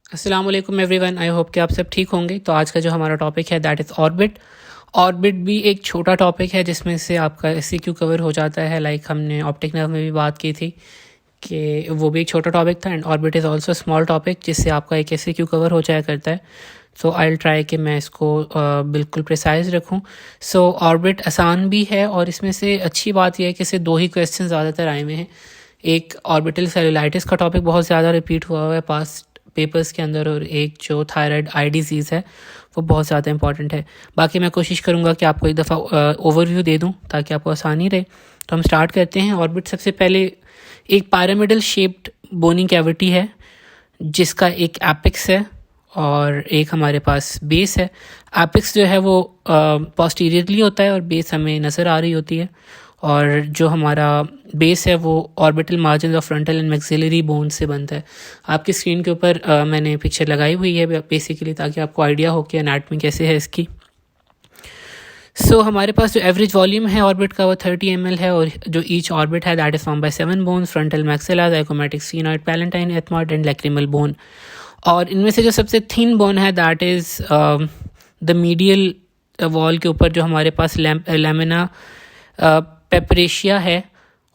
अस्सलाम वालेकुम everyone, I hope कि आप सब ठीक होंगे। तो आज का जो हमारा टॉपिक है दैट इज़ ऑर्बिट। ऑर्बिट भी एक छोटा टॉपिक है जिसमें से आपका एससीक्यू कवर हो जाता है। लाइक हमने ऑप्टिक नर्व में भी बात की थी कि वो भी एक छोटा टॉपिक था, and orbit is also small topic जिससे आपका एक एससीक्यू कवर हो जाया करता है। सो आई विल ट्राई कि मैं इसको बिल्कुल प्रिसाइज रखूं। सो ऑर्बिट आसान भी है, और इसमें से अच्छी बात यह है कि इससे दो ही क्वेश्चन ज़्यादातर आए हुए हैं। एक ऑर्बिटल सेलुलाइटिस का टॉपिक बहुत ज़्यादा रिपीट हुआ है पास्ट पेपर्स के अंदर, और एक जो थायराइड आई डिजीज़ है वो बहुत ज़्यादा इंपॉर्टेंट है। बाकी मैं कोशिश करूँगा कि आपको एक दफ़ा ओवरव्यू दे दूँ ताकि आपको आसानी रहे। तो हम स्टार्ट करते हैं। ऑर्बिट सबसे पहले एक पिरामिडल शेप्ड बोनी कैविटी है जिसका एक एपिक्स है और एक हमारे पास बेस है। एपिक्स जो है वो पोस्टीरियरली होता है और बेस हमें नज़र आ रही होती है, और जो हमारा बेस है वो orbital margin of frontal and maxillary bone से बनता है। आपकी स्क्रीन के ऊपर मैंने पिक्चर लगाई हुई है बेसिकली ताकि आपको आइडिया हो कि एनाटमी कैसे है इसकी। सो हमारे पास जो एवरेज वॉल्यूम है ऑर्बिट का वो 30 ml है, और जो ईच ऑर्बिट है that is form by 7 bones, frontal maxilla, zygomatic sphenoid, palatine, ethmoid and lacrimal bone. और इनमें से जो सबसे थिन बोन है that is the medial wall के ऊपर जो हमारे पास लैमिना पेपरेशिया है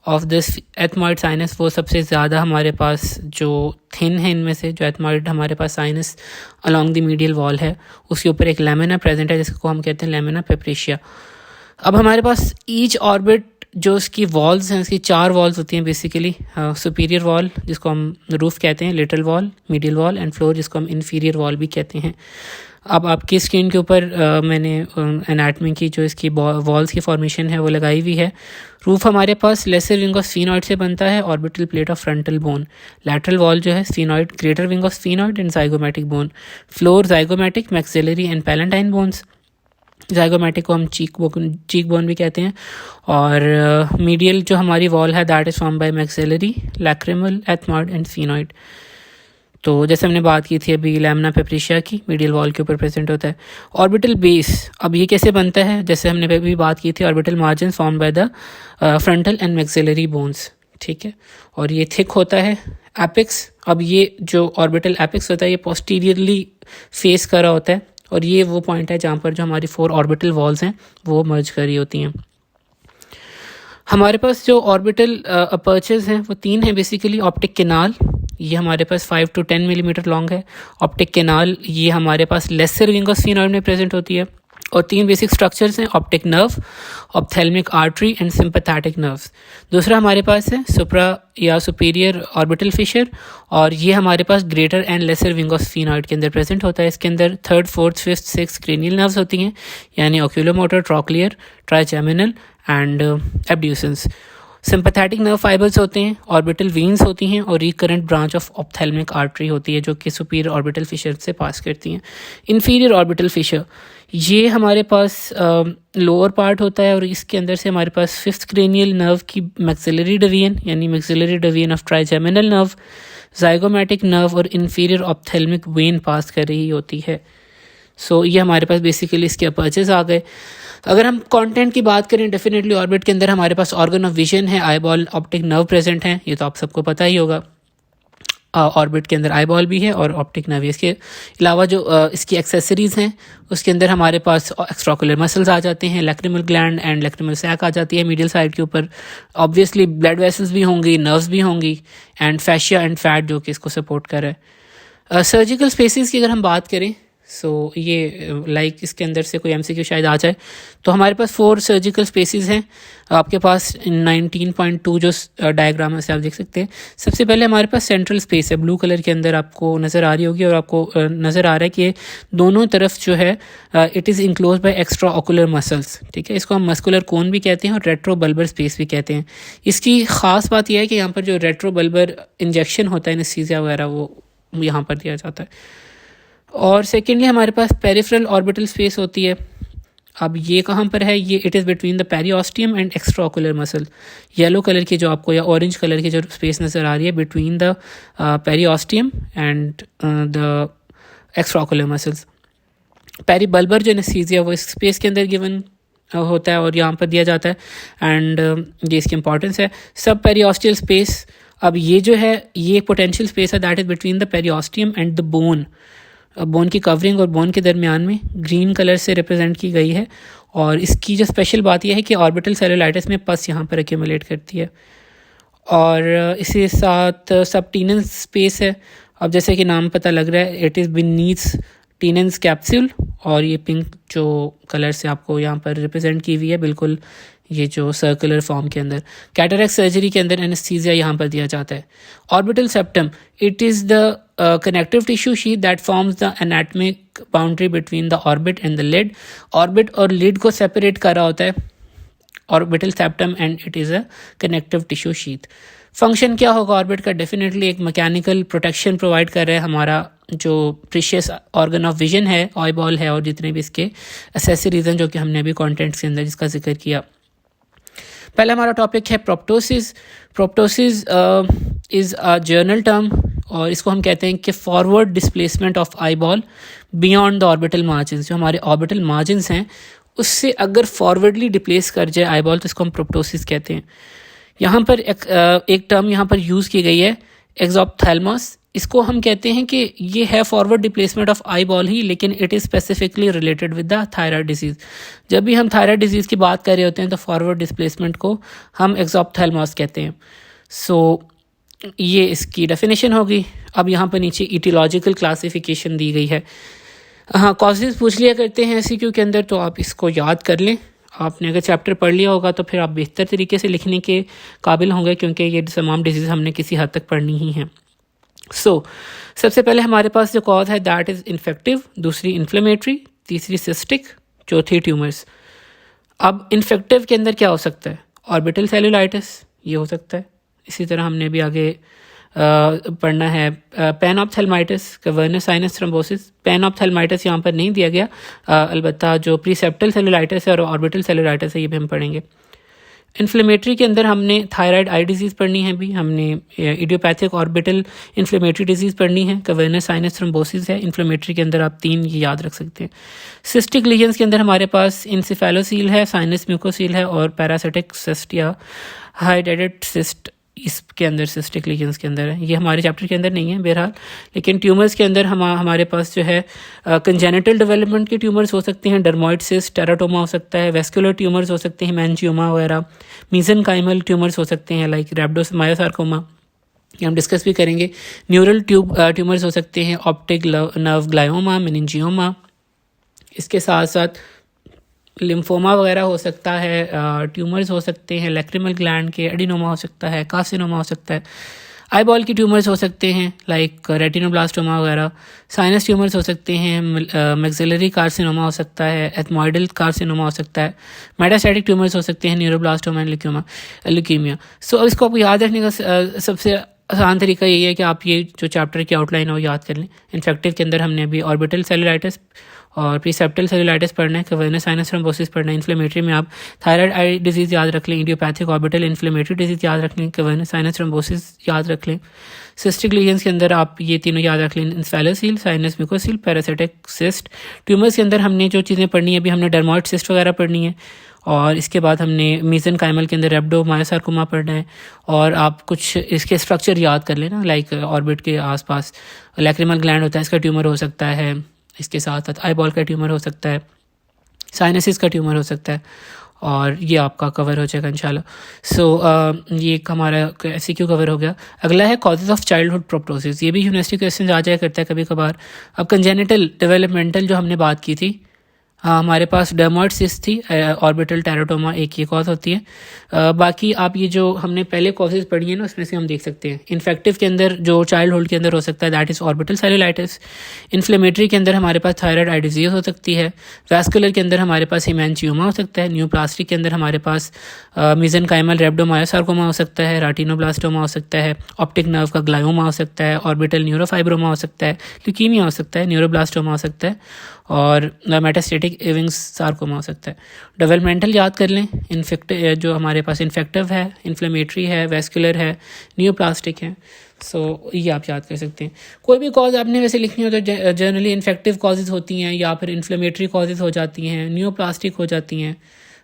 ऑफ दिस एथमॉइड साइनस, वो सबसे ज़्यादा हमारे पास जो थिन है इनमें से। जो एथमॉइड हमारे पास sinus along the medial wall है उसके ऊपर एक लैमिना प्रेजेंट है जिसको हम कहते हैं लैमिना पेपरेशिया। अब हमारे पास ईच ऑर्बिट जो उसकी वॉल्स हैं, उसकी 4 वॉल्स होती हैं बेसिकली। सुपीरियर वॉल जिसको हम रूफ कहते हैं, little wall, medial wall and floor जिसको हम इन्फीरियर वॉल भी कहते हैं। अब आपकी स्क्रीन के ऊपर मैंने एनाटमी की जो इसकी वॉल्स की फॉर्मेशन है वो लगाई हुई है। रूफ हमारे पास लेसर विंग ऑफ स्फीनॉइड से बनता है, orbital plate of frontal bone. Lateral wall जो है sphenoid, greater wing of sphenoid and zygomatic bone. Floor zygomatic, maxillary and palatine bones. Zygomatic को हम चीक बोन भी कहते हैं। और मीडियल जो हमारी वॉल है that is form by maxillary, lacrimal, ethmoid and sphenoid. तो जैसे हमने बात की थी अभी लैमिना पेपरेशिया की, मीडियल वॉल के ऊपर प्रेजेंट होता है। ऑर्बिटल बेस, अब ये कैसे बनता है? जैसे हमने अभी बात की थी, orbital margin form by the frontal and maxillary bones, ठीक है, और ये थिक होता है। एपिक्स, अब ये जो ऑर्बिटल एपिक्स होता है ये पोस्टीरियरली फेस कर रहा होता है, और ये वो पॉइंट है जहाँ पर जो हमारी 4 ऑर्बिटल वॉल्स हैं वो मर्ज कर रही होती हैं। हमारे पास जो ऑर्बिटल अपर्चर्स हैं वो 3 हैं बेसिकली। ऑप्टिक कैनाल, ये हमारे पास 5 to 10 मिलीमीटर लॉन्ग है। ऑप्टिक कैनाल ये हमारे पास लेसर विंग ऑफ स्फीनॉइड में प्रेजेंट होती है। और 3 बेसिक स्ट्रक्चर्स हैं, optic nerve, ophthalmic artery and sympathetic nerves. दूसरा हमारे पास है सुप्रा या सुपीरियर ऑर्बिटल फिशर, और ये हमारे पास greater and lesser wing of sphenoid के अंदर प्रेजेंट होता है। इसके अंदर 3rd, 4th, 5th, 6th cranial nerves होती हैं, यानी oculomotor, trochlear, trigeminal and abducens. Sympathetic nerve fibres होते हैं, ऑर्बिटल वीन्स होती हैं, और recurrent branch of ophthalmic artery होती है जो कि सुपीरियर ऑर्बिटल फिशर से पास करती हैं। इन्फीरियर ऑर्बिटल फिशर ये हमारे पास लोअर पार्ट होता है, और इसके अंदर से हमारे पास 5th क्रेनियल नर्व की मैक्सिलरी डिवीजन यानी maxillary division of trigeminal nerve, zygomatic nerve और इन्फीरियर ऑप्थेल्मिक वेन पास कर रही होती है। सो ये हमारे पास बेसिकली इसके अपर्चर्स आ गए। अगर हम कंटेंट की बात करें, डेफिनेटली ऑर्बिट के अंदर हमारे पास ऑर्गन ऑफ विजन है, eye ball, optic nerve present है, ये तो आप सबको पता ही होगा। ऑर्बिट के अंदर आई बॉल भी है और ऑप्टिक नर्व। इसके अलावा जो इसकी एक्सेसरीज़ हैं उसके अंदर हमारे पास एक्स्ट्राकुलर मसल्स आ जाते हैं, lacrimal gland and lacrimal sac आ जाती है मीडियल साइड के ऊपर। ऑब्वियसली ब्लड वेसल्स भी होंगी, नर्व्स भी होंगी, एंड फैशिया एंड फैट जो कि इसको सपोर्ट कर रहा है। सर्जिकल स्पेसिस की अगर हम बात करें, सो ये लाइक इसके अंदर से कोई एमसीक्यू शायद आ जाए, तो हमारे पास 4 सर्जिकल स्पेसिस हैं आपके पास। 19.2 जो डायग्राम है उसे आप देख सकते हैं। सबसे पहले हमारे पास सेंट्रल स्पेस है, ब्लू कलर के अंदर आपको नज़र आ रही होगी, और आपको नज़र आ रहा है कि दोनों तरफ जो है it is enclose by extra ocular muscles, ठीक है। इसको हम मस्कुलर कोन भी कहते हैं और रेट्रो बल्बर स्पेस भी कहते हैं। इसकी ख़ास बात यह है कि यहाँ पर जो रेट्रो बल्बर इंजेक्शन होता है एनेस्थीसिया वगैरह वो यहाँ पर दिया जाता है। और सेकेंडली हमारे पास पेरिफेरल ऑर्बिटल स्पेस होती है। अब ये कहाँ पर है? ये it is between the periosteum and extraocular muscle. Yellow colour की जो आपको या ऑरेंज कलर की जो स्पेस नज़र आ रही है between the periosteum and the extraocular muscles. Peribulbar जो एनेस्थीसिया वो इस स्पेस के अंदर गिवन होता है और यहाँ पर दिया जाता है, एंड ये इसकी इंपॉर्टेंस है। सब पेरियोस्टियल स्पेस अब ये जो है ये पोटेंशियल स्पेस है that is between the periosteum and the bone, bone की कवरिंग और बोन के दरमियान में ग्रीन कलर से रिप्रेजेंट की गई है। और इसकी जो स्पेशल बात यह है कि ऑर्बिटल सेलुलाइटिस में पस यहाँ पर एक्यूमुलेट करती है। और इसी साथ सब टीनन स्पेस है। अब जैसे कि नाम पता लग रहा है, इट इज़ बीनीथ टीनन्स कैप्सूल, और ये पिंक जो कलर से आपको यहाँ पर रिप्रेजेंट की हुई है बिल्कुल ये जो सर्कुलर फॉर्म के अंदर। कैटरेक्ट सर्जरी के अंदर एनेस्थीसिया यहाँ पर दिया जाता है। Orbital septum, it is the connective tissue sheet that forms the anatomic boundary between the orbit and the lid. Orbit और लिड को सेपरेट कर रहा होता है orbital septum, and it is a connective tissue sheet. Function क्या होगा orbit का? Definitely एक मैकेनिकल प्रोटेक्शन प्रोवाइड कर रहा है। हमारा जो प्रीशियस ऑर्गन ऑफ विजन है, आई बॉल है, और जितने भी इसके एसेसरीज हैं जो कि हमने अभी कॉन्टेंट्स के अंदर जिसका जिक्र किया। पहला हमारा टॉपिक है proptosis. Proptosis is a journal term, और इसको हम कहते हैं कि forward displacement of eye ball beyond the orbital margin. जो हमारे ऑर्बिटल मार्जिन हैं उससे अगर फॉरवर्डली डिप्लेस कर जाए आई बॉल तो इसको हम प्रोप्टोसिस कहते हैं। यहाँ पर एक टर्म यहाँ पर यूज़ की गई है एक्सोप्थेल्मस। इसको हम कहते हैं कि ये है forward displacement of eye ball ही, लेकिन it is specifically related with the thyroid disease. जब भी हम थायराइड डिजीज़ की बात कर रहे होते हैं तो फॉरवर्ड डिस्प्लेसमेंट को हम एक्सोप्थेल्मस कहते हैं। सो ये इसकी डेफिनेशन होगी। अब यहाँ पर नीचे इटियोलॉजिकल क्लासिफिकेशन दी गई है। हाँ, कॉजेज़ पूछ लिया करते हैं एमसीक्यू के अंदर, तो आप इसको याद कर लें। आपने अगर चैप्टर पढ़ लिया होगा तो फिर आप बेहतर तरीके से लिखने के काबिल होंगे, क्योंकि ये तमाम डिजीज़ हमने किसी हद तक पढ़नी ही हैं। सबसे पहले हमारे पास जो कॉज है दैट इज़ इन्फेक्टिव, दूसरी इन्फ्लेमेटरी, तीसरी सिस्टिक, चौथी ट्यूमर्स। अब इन्फेक्टिव के अंदर क्या हो सकता है? ऑर्बिटल सेलुलाइटिस ये हो सकता है। इसी तरह हमने भी आगे पढ़ना है पैनऑप्थेल्माइटिस, कैवर्नस साइनस थ्रोम्बोसिस। पैनऑप्थेल्माइटिस यहाँ पर नहीं दिया गया, अलबत्ता जो प्रीसेप्टल सेलुलाइटिस है और ऑर्बिटल सेलुलाइटिस है ये भी हम पढ़ेंगे। इन्फ्लेमेटरी के अंदर हमने थायराइड आई डिजीज़ पढ़नी है, भी हमने इडियोपैथिक ऑर्बिटल इन्फ्लेमेटरी डिजीज़ पढ़नी है, कैवर्नस साइनस थ्रोम्बोसिस है। इन्फ्लेमेटरी के अंदर आप 3 ये याद रख सकते हैं। सिस्टिक लीजन्स के अंदर हमारे पास इंसेफेलोसील है, साइनस म्यूकोसील है, और पैरासिटिक सिस्ट या हाइडेटेड सिस्ट इसके अंदर सिस्टिक लीजन्स के अंदर है। ये हमारे चैप्टर के अंदर नहीं है बहरहाल, लेकिन ट्यूमर्स के अंदर हमारे पास जो है कंजेनिटल डेवलपमेंट के ट्यूमर्स हो सकते हैं, डर्मोइड सिस्ट, टेराटोमा हो सकता है, वेस्कुलर ट्यूमर्स हो सकते हैं, हेमेंजियोमा वगैरह, मीजनकाइमल ट्यूमर्स हो सकते हैं लाइक रैप्डोमायोसार्कोमा, ये हम डिस्कस भी करेंगे। न्यूरल ट्यूमर्स हो सकते हैं, ऑप्टिक नर्व ग्लायोमा, मेनिंजियोमा। इसके साथ साथ लिम्फोमा वगैरह हो सकता है, ट्यूमर्स हो सकते हैं लैक्रिमल ग्लैंड के, एडिनोमा हो सकता है, कार्सिनोमा हो सकता है, आई बॉल की ट्यूमर्स हो सकते हैं लाइक रेटिनोब्लास्टोमा वगैरह, साइनस ट्यूमर्स हो सकते हैं, मैक्सिलरी कार्सिनोमा हो सकता है, एथमॉइडल कार्सिनोमा हो सकता है, मेटास्टैटिक ट्यूमर्स हो सकते हैं, न्यूरोब्लास्टोमा एंड ल्यूकीमिया। सो अब इसको आपको याद रखने का सबसे आसान तरीका यही है कि आप ये जो चैप्टर की आउटलाइन है वो याद कर लें। इन्फेक्टिव के अंदर हमने अभी ऑर्बिटल सेलुलाइटिस और प्रीसेप्टल सेलुलाइटिस पढ़ना है, कैवर्नस साइनस थ्रोम्बोसिस पढ़ना है। इन्फ्लेमेटरी में आप थायराइड आई डिजीज़ याद रख लें, इडियोपैथिक ऑर्बिटल इन्फ्लेमेटरी डिजीज़ याद रख लें, कैवर्नस साइनस थ्रोम्बोसिस याद रख लें। सिस्टिक लीजन्स के अंदर आप ये तीनों याद रख लें, इंसेफेलोसील, साइनस म्यूकोसील, पैरासिटिक सिस्ट। ट्यूमर्स के अंदर हमने जो चीज़ें पढ़नी है अभी हमने डर्मोइड सिस्ट वगैरह पढ़नी है, और इसके बाद हमने मीजनकाइमल के अंदर रैप्डोमायोसार्कोमा पढ़ना है। और आप कुछ इसके स्ट्रक्चर याद कर लेना, लाइक ऑर्बिट के आसपास लैक्रिमल ग्लैंड होता है, इसका ट्यूमर हो सकता है, इसके साथ साथ आई बॉल का ट्यूमर हो सकता है, साइनसिस का ट्यूमर हो सकता है, और ये आपका कवर हो जाएगा इंशाल्लाह। ये हमारा एमसीक्यू कवर हो गया। अगला है कॉजेज ऑफ चाइल्डहुड प्रोप्टोसिस। ये भी यूनिवर्सिटी क्वेश्चन आ जाया करता है कभी कभार। अब कंजेनिटल डेवलपमेंटल जो हमने बात की थी, हमारे पास डर्मोइड सिस्ट थी, ऑर्बिटल टेराटोमा एक ये कॉज होती है। बाकी आप ये जो हमने पहले कॉजेज पढ़ी है ना उसमें से हम देख सकते हैं। इन्फेक्टिव के अंदर जो चाइल्डहुड के अंदर हो सकता है that is orbital cellulitis. Inflammatory के अंदर हमारे पास थायराइड आई डिजीज़ हो सकती है। वैस्कुलर के अंदर हमारे पास हेमेंजियोमा हो सकता है। न्यूप्लास्टिक के अंदर हमारे पास मीजनकाइमल रैप्डोमायोसार्कोमा हो सकता है, रेटिनोब्लास्टोमा हो सकता है, ऑप्टिक नर्व का ग्लायोमा हो सकता है, ऑर्बिटल न्यूरोफाइब्रोमा हो सकता है, ल्यूकीमिया हो सकता है, न्यूरोब्लास्टोमा हो सकता है, और मेटास्टेटिक इविंग्स सार्कोमा हो सकता है। डेवलपमेंटल याद कर लें, जो हमारे पास इन्फेक्टिव है, इन्फ्लेमेटरी है, वेस्कुलर है, न्यूप्लास्टिक है। ये आप याद कर सकते हैं। कोई भी कॉज आपने वैसे लिखनी हो तो जनरली इन्फेक्टिव कॉजेज़ होती हैं, या फिर इन्फ्लेमेटरी कॉजेज़ हो जाती हैं, न्यूप्लास्टिक हो जाती हैं,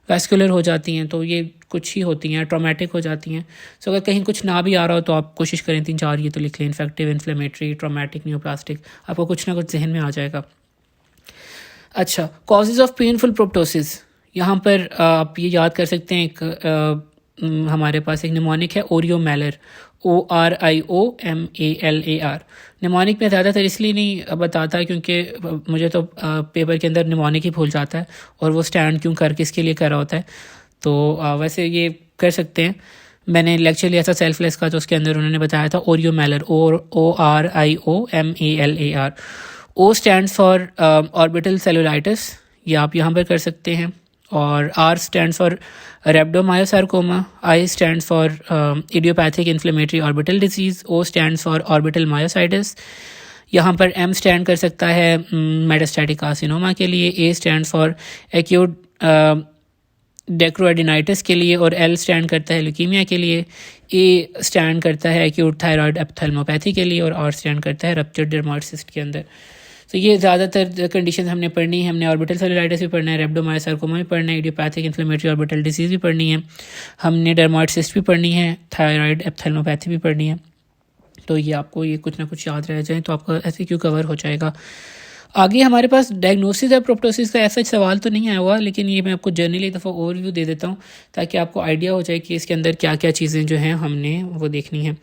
वैस्कुलर हो जाती हैं, तो ये कुछ ही होती हैं, ट्रॉमेटिक हो जाती हैं। सो अगर कहीं कुछ ना भी आ रहा हो तो आप कोशिश करें 3-4 ये तो लिख लें, इन्फेक्टिव, इन्फ्लेमेटरी, ट्रॉमेटिक, न्यूप्लास्टिक, आपको कुछ ना कुछ जहन में आ जाएगा। अच्छा, कॉजेज़ ऑफ पेनफुल प्रोप्टोसिस, यहाँ पर आप ये याद कर सकते हैं, एक हमारे पास एक निमोनिक है ओरियोमेलर, ORIOMALAR। निमोनिक में ज़्यादातर इसलिए नहीं बताता क्योंकि मुझे तो पेपर के अंदर निमोनिक ही भूल जाता है और वो स्टैंड क्यों कर किसके लिए कर रहा होता है। तो वैसे ये कर सकते हैं, मैंने लेक्चर लिया था सेल्फलेस का, तो उसके अंदर उन्होंने बताया था oriomalar, ORIOMALAR। O stands for orbital cellulitis, ये आप यहाँ पर कर सकते हैं, और R stands for rhabdomyosarcoma, I stands for idiopathic inflammatory orbital disease, O stands for orbital myositis. यहाँ पर M स्टैंड कर सकता है मेटास्टैटिक कार्सिनोमा के लिए, A स्टैंड्स फॉर एक्यूट डेक्रोएडिनाइटिस के लिए, और L स्टैंड करता है ल्यूकीमिया के लिए, A स्टैंड करता है एक्यूट थायराइड एप्थेल्मोपैथी के लिए, और R स्टैंड करता है रप्चर्ड डर्मोइड सिस्ट के अंदर। तो ये ज़्यादातर कंडीशन हमने पढ़नी है। हमने ऑर्बिटल सेलुलाइटिस भी पढ़ना है, रेब्डोमायोसार्कोमा भी पढ़ना है, इडियोपैथिक इन्फ्लेमेटरी ऑर्बिटल डिजीज़ भी पढ़नी है, हमने डर्मोइड सिस्ट भी पढ़नी है, थायराइड एप्थेल्मोपैथी भी पढ़नी है। तो ये आपको ये कुछ ना कुछ याद रह जाए तो आपका SEQ कवर हो जाएगा। आगे हमारे पास डायग्नोसिस है प्रोप्टोसिस का, ऐसा सवाल तो नहीं आया हुआ, लेकिन ये मैं आपको जनरली एक दफ़ा ओवरव्यू दे देता हूँ ताकि आपको आइडिया हो जाए कि इसके अंदर क्या क्या चीज़ें जो हैं हमने वो देखनी है।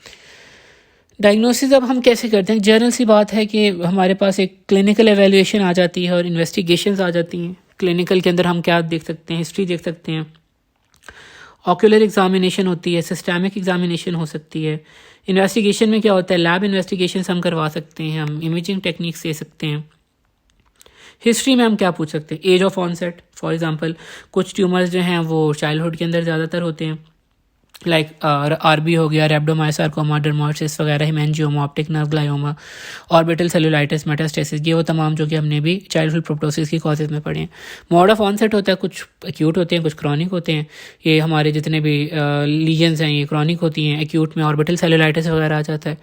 डायग्नोसिस अब हम कैसे करते हैं, जनरल सी बात है कि हमारे पास एक क्लिनिकल एवेल्यूएशन आ जाती है और इन्वेस्टिगेशंस आ जाती हैं। क्लिनिकल के अंदर हम क्या देख सकते हैं, हिस्ट्री देख सकते हैं, ऑक्यूलर एग्जामिनेशन होती है, सिस्टेमिक एग्जामिनेशन हो सकती है। इन्वेस्टिगेशन में क्या होता है, लैब इन्वेस्टिगेशन हम करवा सकते हैं, हम इमेजिंग टेक्निक्स दे सकते हैं। हिस्ट्री में हम क्या पूछ सकते हैं, age of onset, for example कुछ ट्यूमर्स जो हैं वो चाइल्डहुड के अंदर ज़्यादातर होते हैं, लाइक RB हो गया, रेब्डोमायोसार्कोमा, डर्मोइड सिस्ट वगैरह, haemangioma, optic nerve glioma, orbital cellulitis, metastasis, ये वो तमाम जो कि हमने भी चाइल्डहुड प्रोप्टोसिस की कॉजेज में पढ़े हैं। मोड ऑफ ऑनसेट होता है, कुछ एक्यूट होते हैं, कुछ क्रॉनिक होते हैं। ये हमारे जितने भी लीजन्स हैं ये क्रॉनिक होती हैं, एक्यूट में ऑर्बिटल सेलुलाइटिस वगैरह आ जाता है।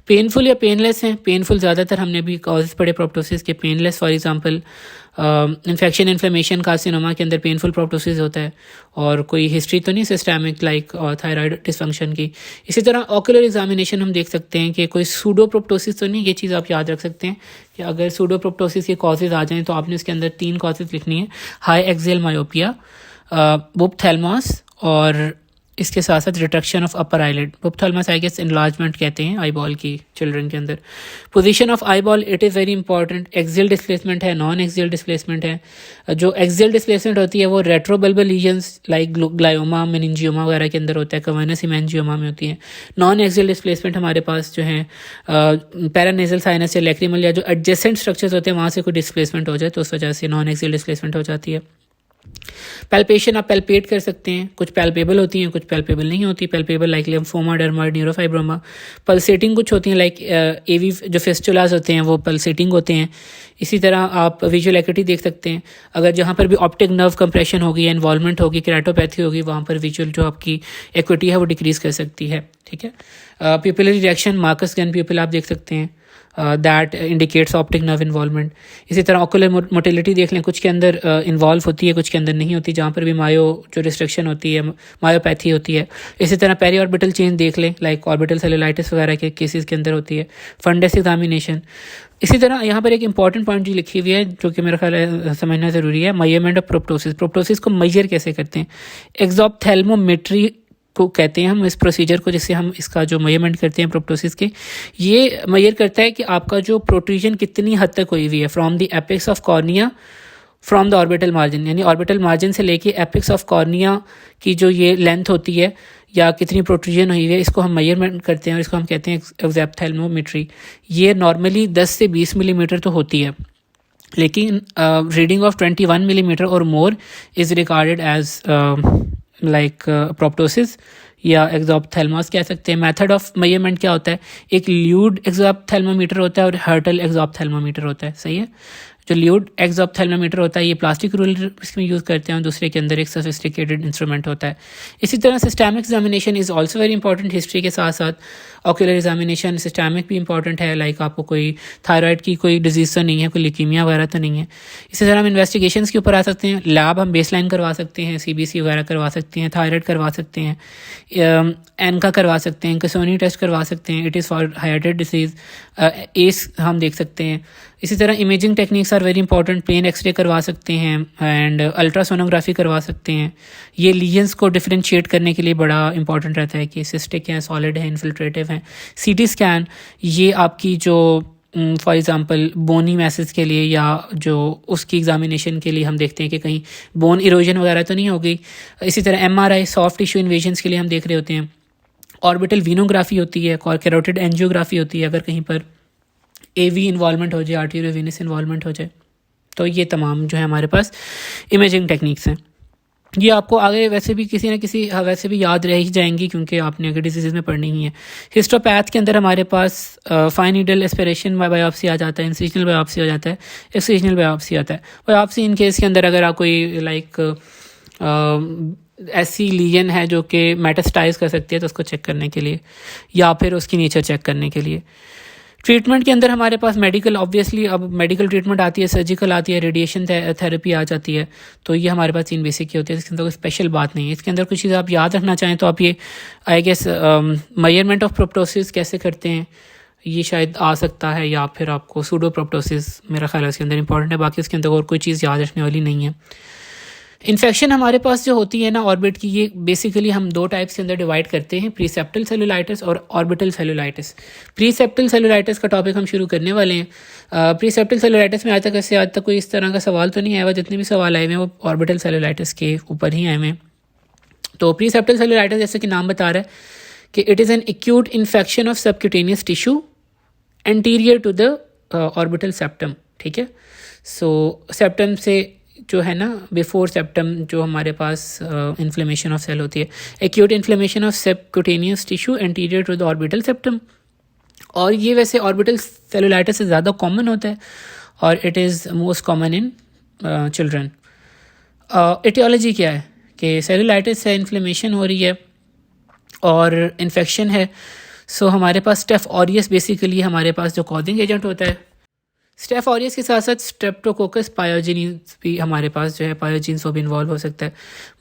पेनफुल या पेनलेस हैं, पेनफुल ज़्यादातर हमने भी कॉजेज पढ़े प्रोप्टोसिस के। Painless for example infection, inflammation, carcinoma के अंदर पेनफुल प्रोप्टोसिस होता है, और कोई हिस्ट्री तो नहीं सिस्टेमिक लाइक थायराइड डिसफंक्शन की। इसी तरह ऑक्यूलर एग्जामिनेशन हम देख सकते हैं कि कोई सूडो प्रोप्टोसिस तो नहीं, ये चीज़ आप याद रख सकते हैं कि अगर सूडो प्रोप्टोसिस के कॉजेज आ जाएँ तो आपने इसके अंदर 3 कॉजेज लिखनी है, हाई एक्सियल मायोपिया, बुप्थेल्मस, और इसके साथ साथ retraction of upper eyelid. Buphthalmos I guess enlargement कहते हैं आई बॉल की चिल्ड्रन के अंदर। Position of eyeball, it is very important. Axial displacement है, नॉन एक्सियल डिस्प्लेसमेंट है। जो एक्सियल डिस्प्लेसमेंट होती है वो retrobulbar lesions like glioma, meningioma वगैरह के अंदर होता है, कवर्नस हेमेंजियोमा में होती है। नॉन एक्सियल डिस्प्लेसमेंट हमारे पास जो है पैरानेजल साइनस या लैक्रिमल या जो एडजेसेंट स्ट्रक्चर्स होते हैं वहाँ से कोई डिस्प्लेसमेंट हो जाए तो उस वजह से नॉन एक्सियल डिस्प्लेसमेंट हो जाती है। पैल्पेशन, आप पैल्पेट कर सकते हैं, कुछ पैल्पेबल होती हैं, कुछ पैल्पेबल नहीं होती। Palpable like lymphoma, dermoid, neurofibroma. Pulsating कुछ होती हैं लाइक AV जो फिस्टुलास होते हैं वो पल्सेटिंग होते हैं। इसी तरह आप विजुअल एक्यूटी देख सकते हैं, अगर जहाँ पर भी ऑप्टिक नर्व कंप्रेशन होगी, इन्वॉल्वमेंट होगी, केराटोपैथी होगी, वहाँ पर विजुअल जो आपकी एक्यूटी है वो डिक्रीज कर सकती है। ठीक है, प्यूपिलरी रिएक्शन, मार्कस गन प्यूपिल आप देख सकते हैं, that indicates optic nerve involvement. इसी तरह ऑक्यूलर मोटिलिटी देख लें, कुछ के अंदर इन्वॉल्व होती है, कुछ के अंदर नहीं होती, जहाँ पर भी मायो जो रिस्ट्रिक्शन होती है, मायोपैथी होती है। इसी तरह पेरी ऑर्बिटल चेंज देख लें, लाइक ऑर्बिटल सेलुलाइटिस वगैरह के केसेस के अंदर होती है। Fundus examination. इसी तरह यहाँ पर एक इंपॉर्टेंट पॉइंट जो लिखी हुई है जो कि मेरा ख्याल है समझना ज़रूरी है, मेजरमेंट ऑफ प्रोप्टोसिस। प्रोप्टोसिस को मेजर कैसे करते हैं, एक्सोप्थेल्मोमेट्री को कहते हैं हम इस प्रोसीजर को, जिससे हम इसका जो मेजरमेंट करते हैं प्रोप्टोसिस के। ये मेजर करता है कि आपका जो प्रोट्रूजन कितनी हद तक हुई हुई है from the apex of cornea from the orbital margin, यानी ऑर्बिटल मार्जिन से लेके एपेक्स ऑफ कॉर्निया की जो ये लेंथ होती है या कितनी प्रोट्रूजन हुई है, इसको हम मेजरमेंट करते हैं और इसको हम कहते हैं एक्सोप्थेल्मोमेट्री। ये नॉर्मली 10 से 20 मिलीमीटर तो होती है, लेकिन रीडिंग ऑफ 21 मिलीमीटर और more is regarded as like proptosis या एक्सोप्थेल्मस कह सकते हैं। मेथड ऑफ मेजरमेंट क्या होता है, एक ल्यूड एक्सोप्थेल्मोमीटर होता है और हर्टल एक्सोप्थेल्मोमीटर होता है, सही है। जो ल्यूड एक्सऑप्थेल्मोमीटर होता है ये प्लास्टिक रूलर इसमें यूज़ करते हैं और दूसरे के अंदर एक सोफिस्टिकेटेड इंस्ट्रूमेंट होता है। इसी तरह systemic examination is also very important. History के साथ साथ ऑक्यूलर एग्जामिनेशन सिस्टमिक भी इंपॉर्टेंट है, लाइक आपको कोई थायराइड की कोई डिजीज़ तो नहीं है, कोई ल्यूकीमिया वगैरह तो नहीं है। इसी तरह हम इन्वेस्टिगेशंस के ऊपर आ सकते हैं। लैब हम बेसलाइन करवा सकते हैं, CBC वगैरह करवा सकते हैं, थायराइड करवा सकते हैं, एनका करवा सकते हैं, कसोनी टेस्ट करवा सकते हैं, इट इज़ फॉर हाइड्रेट डिसीज़, एस हम देख सकते हैं। इसी तरह imaging techniques are very important. Plain X ray करवा सकते हैं एंड अल्ट्रासोनोग्राफी करवा सकते हैं। ये लीजन्स को डिफरेंशिएट करने के लिए बड़ा इंपॉर्टेंट रहता है कि सिस्टिक हैं, सॉलिड हैं, इन्फिल्ट्रेटिव हैं। CT स्कैन ये आपकी जो फॉर एग्ज़ाम्पल बोनी मैसेज के लिए या जो उसकी एग्जामिनेशन के लिए हम देखते हैं कि कहीं बोन इरोजन वगैरह तो नहीं होगी। इसी तरह MRI सॉफ्ट टिश्यू इन्वेजन्स के लिए हम देख रहे होते हैं। ऑर्बिटल वीनोग्राफी होती है, कैरोटिड एंजियोग्राफी होती है, अगर कहीं पर AV इन्वॉल्वमेंट हो जाए, आर्टेरियो वेनस इन्वॉल्वमेंट हो जाए। तो ये तमाम जो है हमारे पास इमेजिंग टेक्निक्स हैं। ये आपको आगे वैसे भी किसी न किसी वैसे भी याद रह ही जाएंगी क्योंकि आपने अगर डिजीज़ में पढ़नी ही है। हिस्टोपैथ के अंदर हमारे पास फाइन नीडल एस्पिरेशन बायोप्सी आ जाता है, इंसिजनल बायोप्सी आ जाता है, एक्सिजनल बायोप्सी आता है। बायोप्सी इन केस के अंदर अगर आप कोई ऐसी लीजन है जो कि मेटास्टाइज कर सकती है तो उसको चेक करने के लिए या फिर उसकी नेचर चेक करने के लिए। ट्रीटमेंट के अंदर हमारे पास मेडिकल, ऑब्वियसली अब मेडिकल ट्रीटमेंट आती है, सर्जिकल आती है, रेडिएशन थेरेपी आ जाती है। तो ये हमारे पास 3 बेसिक की होती है, इसके अंदर कोई स्पेशल बात नहीं है। इसके अंदर कुछ चीज़ आप याद रखना चाहें तो आप ये I guess measurement of proptosis कैसे करते हैं ये शायद आ सकता है, या फिर आपको सूडो प्रोप्टोसिस मेरा ख्याल है इसके अंदर इंपॉर्टेंट है। बाकी उसके अंदर और कोई चीज़ याद रखने वाली नहीं है। इन्फेक्शन हमारे पास जो होती है ना ऑर्बिट की, ये बेसिकली हम 2 टाइप्स के अंदर डिवाइड करते हैं, प्रीसेप्टल सेलुलाइटिस और ऑर्बिटल सेलुलाइटिस। प्रीसेप्टल सेलुलाइटिस का टॉपिक हम शुरू करने वाले हैं। प्रीसेप्टल सेलुलाइटिस में आज तक कोई इस तरह का सवाल तो नहीं आया हुआ, जितने भी सवाल आए हुए हैं वो ऑर्बिटल सेलुलाइटिस के ऊपर ही आए हुए हैं। तो प्रीसेप्टल सेलुलाइटिस जैसे कि नाम बता रहा है कि it is an acute infection of subcutaneous tissue anterior to the orbital septum. ठीक है, सो सेप्टम से जो है ना बिफोर सेप्टम जो हमारे पास इन्फ्लेमेशन ऑफ सेल होती है, acute inflammation of subcutaneous tissue anterior to the orbital septum. और ये वैसे ऑर्बिटल सेलुलाइटिस से ज़्यादा कॉमन होता है और it is most common in children. Aetiology क्या है कि सेलुलाइटिस है, इन्फ्लेमेशन हो रही है और इन्फेक्शन है। सो हमारे पास स्टेफ ऑरियस बेसिकली हमारे पास जो कॉजिंग एजेंट होता है। स्टेफ ऑरियस के साथ साथ स्ट्रेप्टोकोकस पायोजेनिस भी हमारे पास जो है, पायोजीन्स वो भी इन्वॉल्व हो सकता है।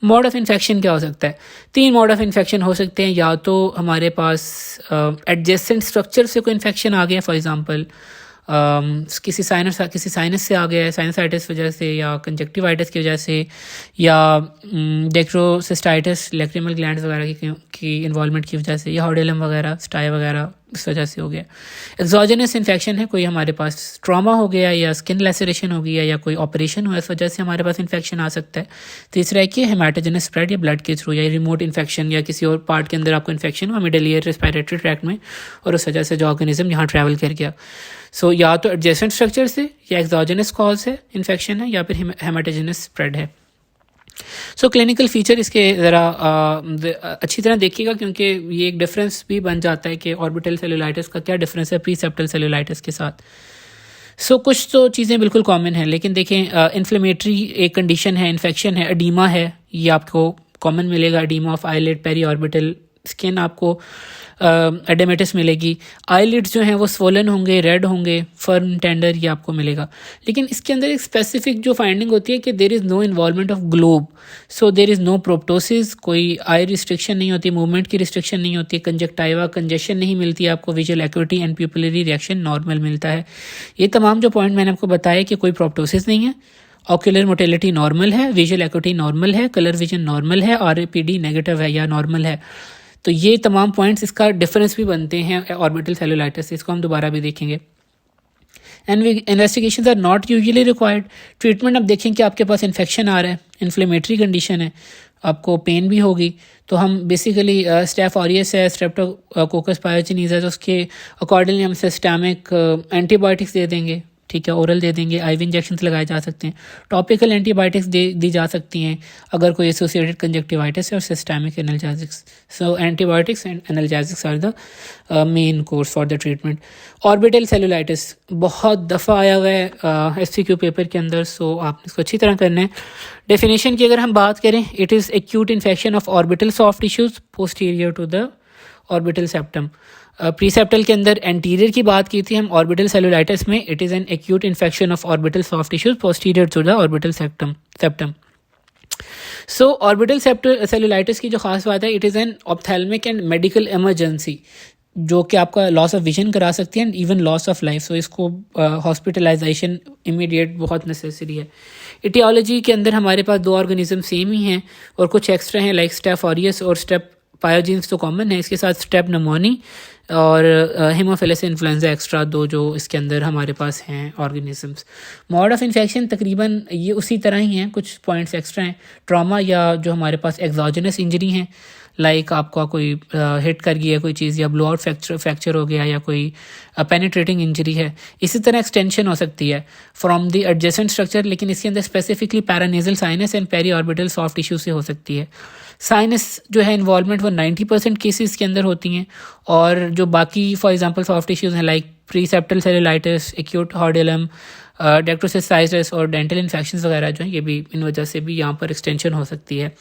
मोड ऑफ इन्फेक्शन क्या हो सकता है? 3 मोड ऑफ इन्फेक्शन हो सकते हैं। या तो हमारे पास एडजेसेंट स्ट्रक्चर से कोई इन्फेक्शन आ गया, फॉर एग्जांपल किसी साइनस से आ गया है, साइनसाइटिस वजह से या कंजक्टिवाइटिस की वजह से, या डेक्ट्रोसिस्टाइटिस लैक्रिमल ग्लैंड्स वगैरह की इन्वॉल्वमेंट की वजह से, या हॉडेलम वगैरह, स्टाई वगैरह इस वजह से हो गया। एक्सोजेनस इन्फेक्शन है, कोई हमारे पास ट्रॉमा हो गया या स्किन लेसरेशन हो गया या कोई ऑपरेशन हुआ, इस वजह से हमारे पास इन्फेक्शन आ सकता है। तीसरा है कि हेमाटोजेनस स्प्रेड या ब्लड के थ्रू या रिमोट इन्फेक्शन या किसी और पार्ट के अंदर आपको इन्फेक्शन हुआ मिडल ईयर रेस्पिरेटरी ट्रैक्ट में और उस वजह से जो ऑर्गेनिज्म यहाँ ट्रैवल कर गया। सो या तो एडजेसेंट स्ट्रक्चर से या एक्सोजेनस कॉज है इन्फेक्शन है या फिर हेमाटोजेनस स्प्रेड है। सो क्लिनिकल फीचर इसके ज़रा अच्छी तरह देखिएगा क्योंकि ये एक डिफरेंस भी बन जाता है कि ऑर्बिटल सेलुलाइटिस का क्या डिफरेंस है प्रीसेप्टल सेलुलाइटिस के साथ। सो कुछ तो चीज़ें बिल्कुल कॉमन हैं, लेकिन देखें इन्फ्लेमेटरी एक कंडीशन है, इन्फेक्शन है, एडीमा है, ये आपको कॉमन मिलेगा। Oedema of eyelid, periorbital skin आपको एडेमेटिस मिलेगी। आईलिड्स जो हैं वो स्वोलन होंगे, रेड होंगे, फर्म टेंडर, ये आपको मिलेगा। लेकिन इसके अंदर एक स्पेसिफिक जो फाइंडिंग होती है कि there is no involvement of globe, so there is no proptosis, कोई आई रिस्ट्रिक्शन नहीं होती, मूवमेंट की रिस्ट्रिक्शन नहीं होती, कंजक्टाइवा कंजेशन नहीं मिलती आपको, visual acuity and pupillary reaction normal मिलता है। ये तमाम जो पॉइंट मैंने आपको बताया कि कोई प्रोप्टोसिस नहीं है, ऑक्यूलर मोटिलिटी नॉर्मल है, विजुअल एक्यूटी नॉर्मल है, कलर विजन नॉर्मल है, RAPD नेगेटिव है या नॉर्मल है। तो ये तमाम पॉइंट्स इसका डिफरेंस भी बनते हैं ऑर्बिटल सेलुलाइटिस, इसको हम दोबारा भी देखेंगे। And investigations are not usually required. Treatment अब देखें कि आपके पास इन्फेक्शन आ रहा है, इन्फ्लेमेटरी कंडीशन है, आपको पेन भी होगी, तो हम बेसिकली स्टेफ ऑरियस है, स्ट्रेप्टोकोकस पायोजेनिस है, तो उसके अकॉर्डिंगली हम सिस्टमिक एंटीबायोटिक्स दे देंगे, ठीक है, ओरल दे देंगे, आईवी इंजेक्शन लगाए जा सकते हैं, टॉपिकल एंटीबायोटिक्स दी जा सकती हैं अगर कोई एसोसिएटेड कंजक्टिवाइटिस है, और systemic analgesics. So antibiotics and analgesics are the main course for the treatment. Orbital cellulitis बहुत दफ़ा आया हुआ है एससीक्यू पेपर के अंदर, सो आप इसको अच्छी तरह करना है। डेफिनेशन की अगर हम बात करें, it is acute infection of orbital soft tissues posterior to the orbital septum. Preseptal के अंदर एंटीरियर की बात की थी हम, ऑर्बिटल सेलुलाइटिस में it is an acute infection of orbital soft tissues posterior to the orbital septum. So orbital cellulitis की जो खास बात है, it is an ophthalmic and medical emergency जो कि आपका लॉस ऑफ विजन करा सकती है and even loss of life. So इसको हॉस्पिटलाइजेशन इमीडिएट बहुत नेसेसरी है। इटियोलॉजी के अंदर हमारे पास दो ऑर्गेनिज्म सेम ही हैं और कुछ एक्स्ट्रा हैं, लाइक स्टेफ ऑरियस और स्टेप पायोजीन्स तो कॉमन है, इसके साथ स्टेप नमोनी और हेमोफिलस इन्फ्लुएंजा एक्स्ट्रा दो जो इसके अंदर हमारे पास हैं ऑर्गेनिजम्स। मोड ऑफ इन्फेक्शन तकरीबन ये उसी तरह ही हैं, कुछ पॉइंट्स एक्स्ट्रा हैं। ट्रॉमा या जो हमारे पास एक्सोजेनस इंजरी हैं, लाइक आपका कोई हिट कर गई है कोई चीज़, या ब्लो आउट फ्रैक्चर हो गया, या कोई पेनिट्रेटिंग इंजरी है। इसी तरह एक्सटेंशन हो सकती है फ्रॉम द एडजेसेंट स्ट्रक्चर, लेकिन इसके अंदर specifically paranasal sinus and periorbital soft tissue से हो सकती है। साइनस जो है इन्वॉल्वमेंट वो 90% केसेस के अंदर होती हैं, और जो बाकी फॉर एग्जांपल सॉफ्ट टिश्यूज़ हैं लाइक प्रीसेप्टल सेलुलाइटिस, एक्यूट हॉर्डिलम, डेक्ट्रोसिसाइटिस और डेंटल इन्फेक्शंस वगैरह जो हैं, ये भी इन वजह से भी यहाँ पर एक्सटेंशन हो सकती है।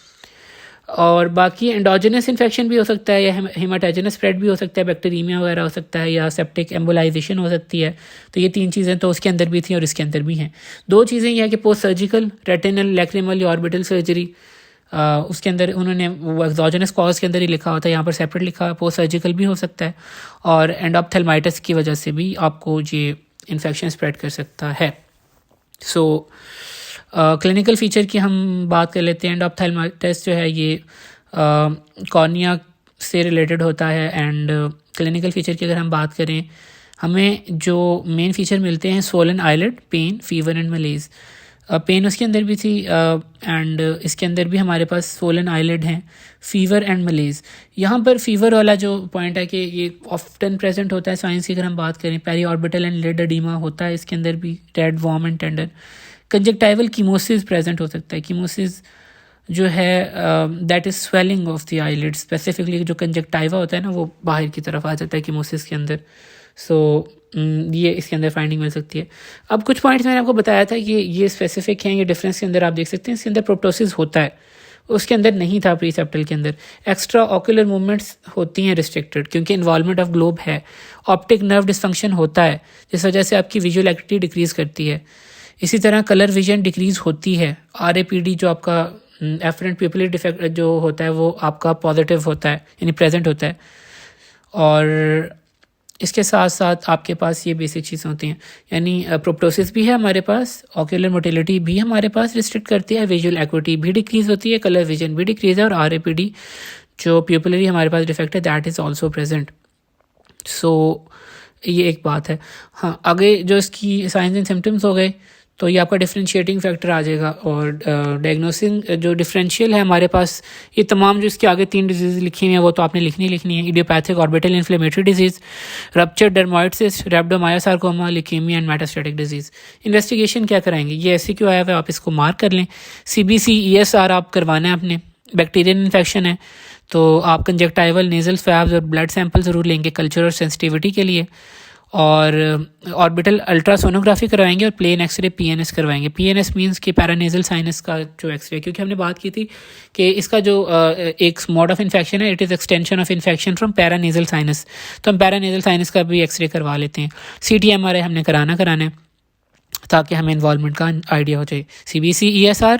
और बाकी एंडोजेनस इन्फेक्शन भी हो सकता है, या हेमाटोजेनस स्प्रेड भी हो सकता है, बैक्टीरिया वगैरह हो सकता है, या सेप्टिक एम्बोलाइजेशन हो सकती है। तो ये तीन चीज़ें तो उसके अंदर भी थी और इसके अंदर भी हैं। दो चीज़ें यह है कि पोस्ट सर्जिकल रेटिनल लैक्रिमल या ऑर्बिटल सर्जरी, उसके अंदर उन्होंने वो एक्सोजेनस कॉज के अंदर ही लिखा होता है, यहाँ पर सेपरेट लिखा है। पोस्ट सर्जिकल भी हो सकता है, और एंडोप्थेल्माइटिस की वजह से भी आपको ये इन्फेक्शन स्प्रेड कर सकता है। सो क्लिनिकल फीचर की हम बात कर लेते हैं। एंडोप्थेल्माइटिस जो है ये कॉर्निया से रिलेटेड होता है, एंड क्लिनिकल फीचर की अगर हम बात करें, हमें जो मेन फीचर मिलते हैं swollen eyelid, pain, fever and malaise. Pain उसके अंदर भी थी, एंड इसके अंदर भी हमारे पास स्वोलन आईलिड हैं, फीवर एंड मलेज। यहाँ पर फीवर वाला जो पॉइंट है कि ये ऑफ्टन प्रेजेंट होता है साइंस की अगर हम बात करें। Periorbital and lid oedema होता है इसके अंदर भी, red warm and tender. Conjunctival chemosis present हो सकता है। कीमोसिस जो है that is swelling of the eyelid, specifically जो कंजक्टाइवा होता है ना वो बाहर की तरफ आ जाता है कीमोसिस के अंदर। सो ये इसके अंदर फाइंडिंग मिल सकती है। अब कुछ पॉइंट्स मैंने आपको बताया था कि ये स्पेसिफिक हैं, ये डिफरेंस के अंदर आप देख सकते हैं। इसके अंदर प्रोप्टोसिस होता है, उसके अंदर नहीं था प्रीसेप्टल के अंदर। एक्स्ट्रा ऑक्यूलर मूवमेंट्स होती हैं रिस्ट्रिक्टेड, क्योंकि इन्वॉल्वमेंट ऑफ ग्लोब है। ऑप्टिक नर्व डिसफंक्शन होता है, जिस वजह से आपकी विजुअल एक्टिविटी डिक्रीज करती है। इसी तरह कलर विजन डिक्रीज होती है। RAPD जो आपका एफरेंट प्यूपिलरी डिफेक्ट जो होता है वो आपका पॉजिटिव होता है, यानी प्रेजेंट होता है। और इसके साथ साथ आपके पास ये बेसिक चीज़ें होती हैं, यानी प्रोप्टोसिस भी है हमारे पास, ऑक्यूलर मोटिलिटी भी हमारे पास रिस्ट्रिक्ट करती है, विजुअल एक्टिविटी भी डिक्रीज होती है, कलर विजन भी डिक्रीज है, और RAPD जो प्यूपिलरी हमारे पास डिफेक्ट है दैट इज़ ऑल्सो प्रेजेंट। सो ये एक बात है। हाँ, आगे जो इसकी साइंस एंड सिम्टम्स हो गए, तो ये आपका डिफरेंशिएटिंग फैक्टर आ जाएगा। और डायग्नोसिंग जो डिफरेंशियल है हमारे पास, ये तमाम जो इसके आगे 3 डिजीज़ लिखी हुई हैं वो तो आपने लिखनी है। Idiopathic orbital inflammatory disease, rupture डर्माइटिस, रैप्डोमायोसार्कोमा, leukaemia and metastatic disease. Investigation क्या कराएंगे, ये ऐसे क्यों आया हुआ है, आप इसको मार्क कर लें। CBC ESR आप करवाना है आपने। बैक्टीरियल इन्फेक्शन है तो आप कंजक्टाइवल, नेजल स्वैब्स और ब्लड सैंपल ज़रूर लेंगे कल्चर और सेंसिटिविटी के लिए। और ऑर्बिटल अल्ट्रासोनोग्राफी करवाएंगे और प्लेन एक्सरे PNS करवाएंगे। PNS मींस कि पैरानेजल साइनस का जो एक्सरे, क्योंकि हमने बात की थी कि इसका जो एक मोड ऑफ इन्फेक्शन है, it is extension of infection from paranasal sinus. तो हम पैरानेजल साइनस का भी एक्सरे करवा लेते हैं। CT MRI हमने कराना है ताकि हमें इन्वॉल्वमेंट का आइडिया हो जाए। CBC ESR,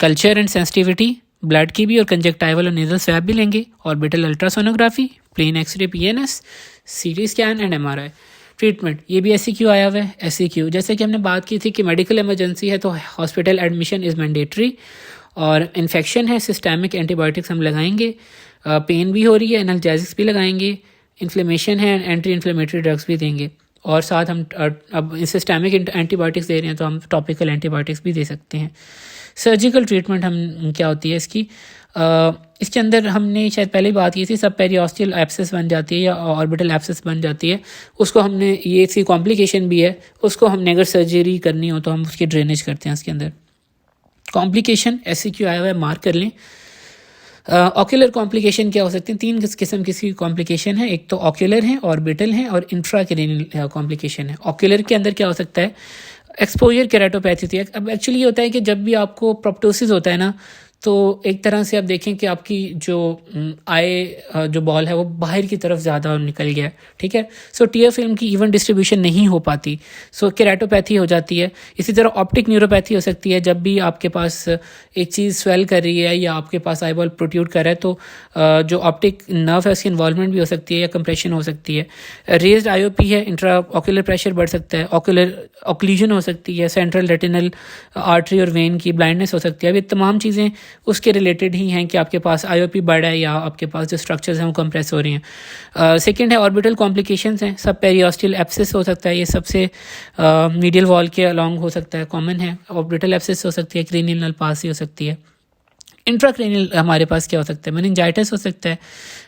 culture and sensitivity blood की भी, और कंजक्टाइवल और नेजल स्वैब भी लेंगे। Orbital ultrasonography, plain X ray PNS, CT scan and MRI। Treatment ये भी SEQ आया हुआ है। SEQ जैसे कि हमने बात की थी कि मेडिकल इमरजेंसी है तो हॉस्पिटल एडमिशन इज़ मैंडेटरी, और इन्फेक्शन है सिस्टमिक एंटीबायोटिक्स हम लगाएंगे। पेन भी हो रही है, एनाल्जेसिक्स भी लगाएंगे। इन्फ्लेमेशन है, एंटी इन्फ्लेमेटरी ड्रग्स भी देंगे। और साथ हम अब सिस्टेमिक एंटीबायोटिक्स दे रहे हैं तो हम टॉपिकल एंटीबायोटिक्स भी दे सकते हैं। सर्जिकल ट्रीटमेंट हम क्या होती है इसकी, इसके अंदर हमने शायद पहले ही बात की थी, सब पेरियोस्टियल एब्सेस बन जाती है या ऑर्बिटल एब्सेस बन जाती है, उसको हमने, ये इसकी कॉम्प्लिकेशन भी है, उसको हमने अगर सर्जरी करनी हो तो हम उसकी ड्रेनेज करते हैं उसके अंदर। कॉम्प्लिकेशन SCQ आया हुआ है, मार्क कर लें। ऑक्यूलर कॉम्प्लिकेशन क्या हो सकती हैं, 3 किस्म की कॉम्प्लिकेशन है, एक तो ऑक्यूलर है, ऑर्बिटल है और इंट्राक्रेनियल कॉम्प्लिकेशन है। ऑक्यूलर के अंदर क्या हो सकता है, एक्सपोजर केराटोपैथी होती है। अब एक्चुअली ये होता है कि जब भी आपको प्रोप्टोसिस होता है ना, तो एक तरह से आप देखें कि आपकी जो आई जो बॉल है वो बाहर की तरफ ज़्यादा निकल गया है, ठीक है। सो टीयर फिल्म की इवन डिस्ट्रीब्यूशन नहीं हो पाती, सो केराटोपैथी हो जाती है। इसी तरह ऑप्टिक न्यूरोपैथी हो सकती है, जब भी आपके पास एक चीज़ स्वेल कर रही है या आपके पास आई बॉल प्रोट्यूड कर रहा है तो जो ऑप्टिक नर्व है उसकी इन्वॉल्वमेंट भी हो सकती है या कंप्रेशन हो सकती है। रेज्ड IOP है, इंट्रा ऑक्यूलर प्रेशर बढ़ सकता है, ऑक्यूलर ऑक्लूजन हो सकती है, सेंट्रल रेटिनल आर्टरी और वेन की ब्लाइंडनेस हो सकती है। अब ये तमाम चीज़ें उसके रिलेटेड ही हैं कि आपके पास IOP बढ़ा है या आपके पास जो स्ट्रक्चर्स हैं वो कंप्रेस हो रही हैं। सेकंड है ऑर्बिटल कॉम्प्लिकेशंस हैं, सब पेरियोस्टियल एब्सेस हो सकता है, ये सबसे मीडियल वॉल के अलॉन्ग हो सकता है, कॉमन है। ऑर्बिटल एब्सेस हो सकती है, क्रेनियल नलपासी हो सकती है। इंट्राक्रेनियल हमारे पास क्या हो सकता है, मेनिंजाइटिस हो सकता है,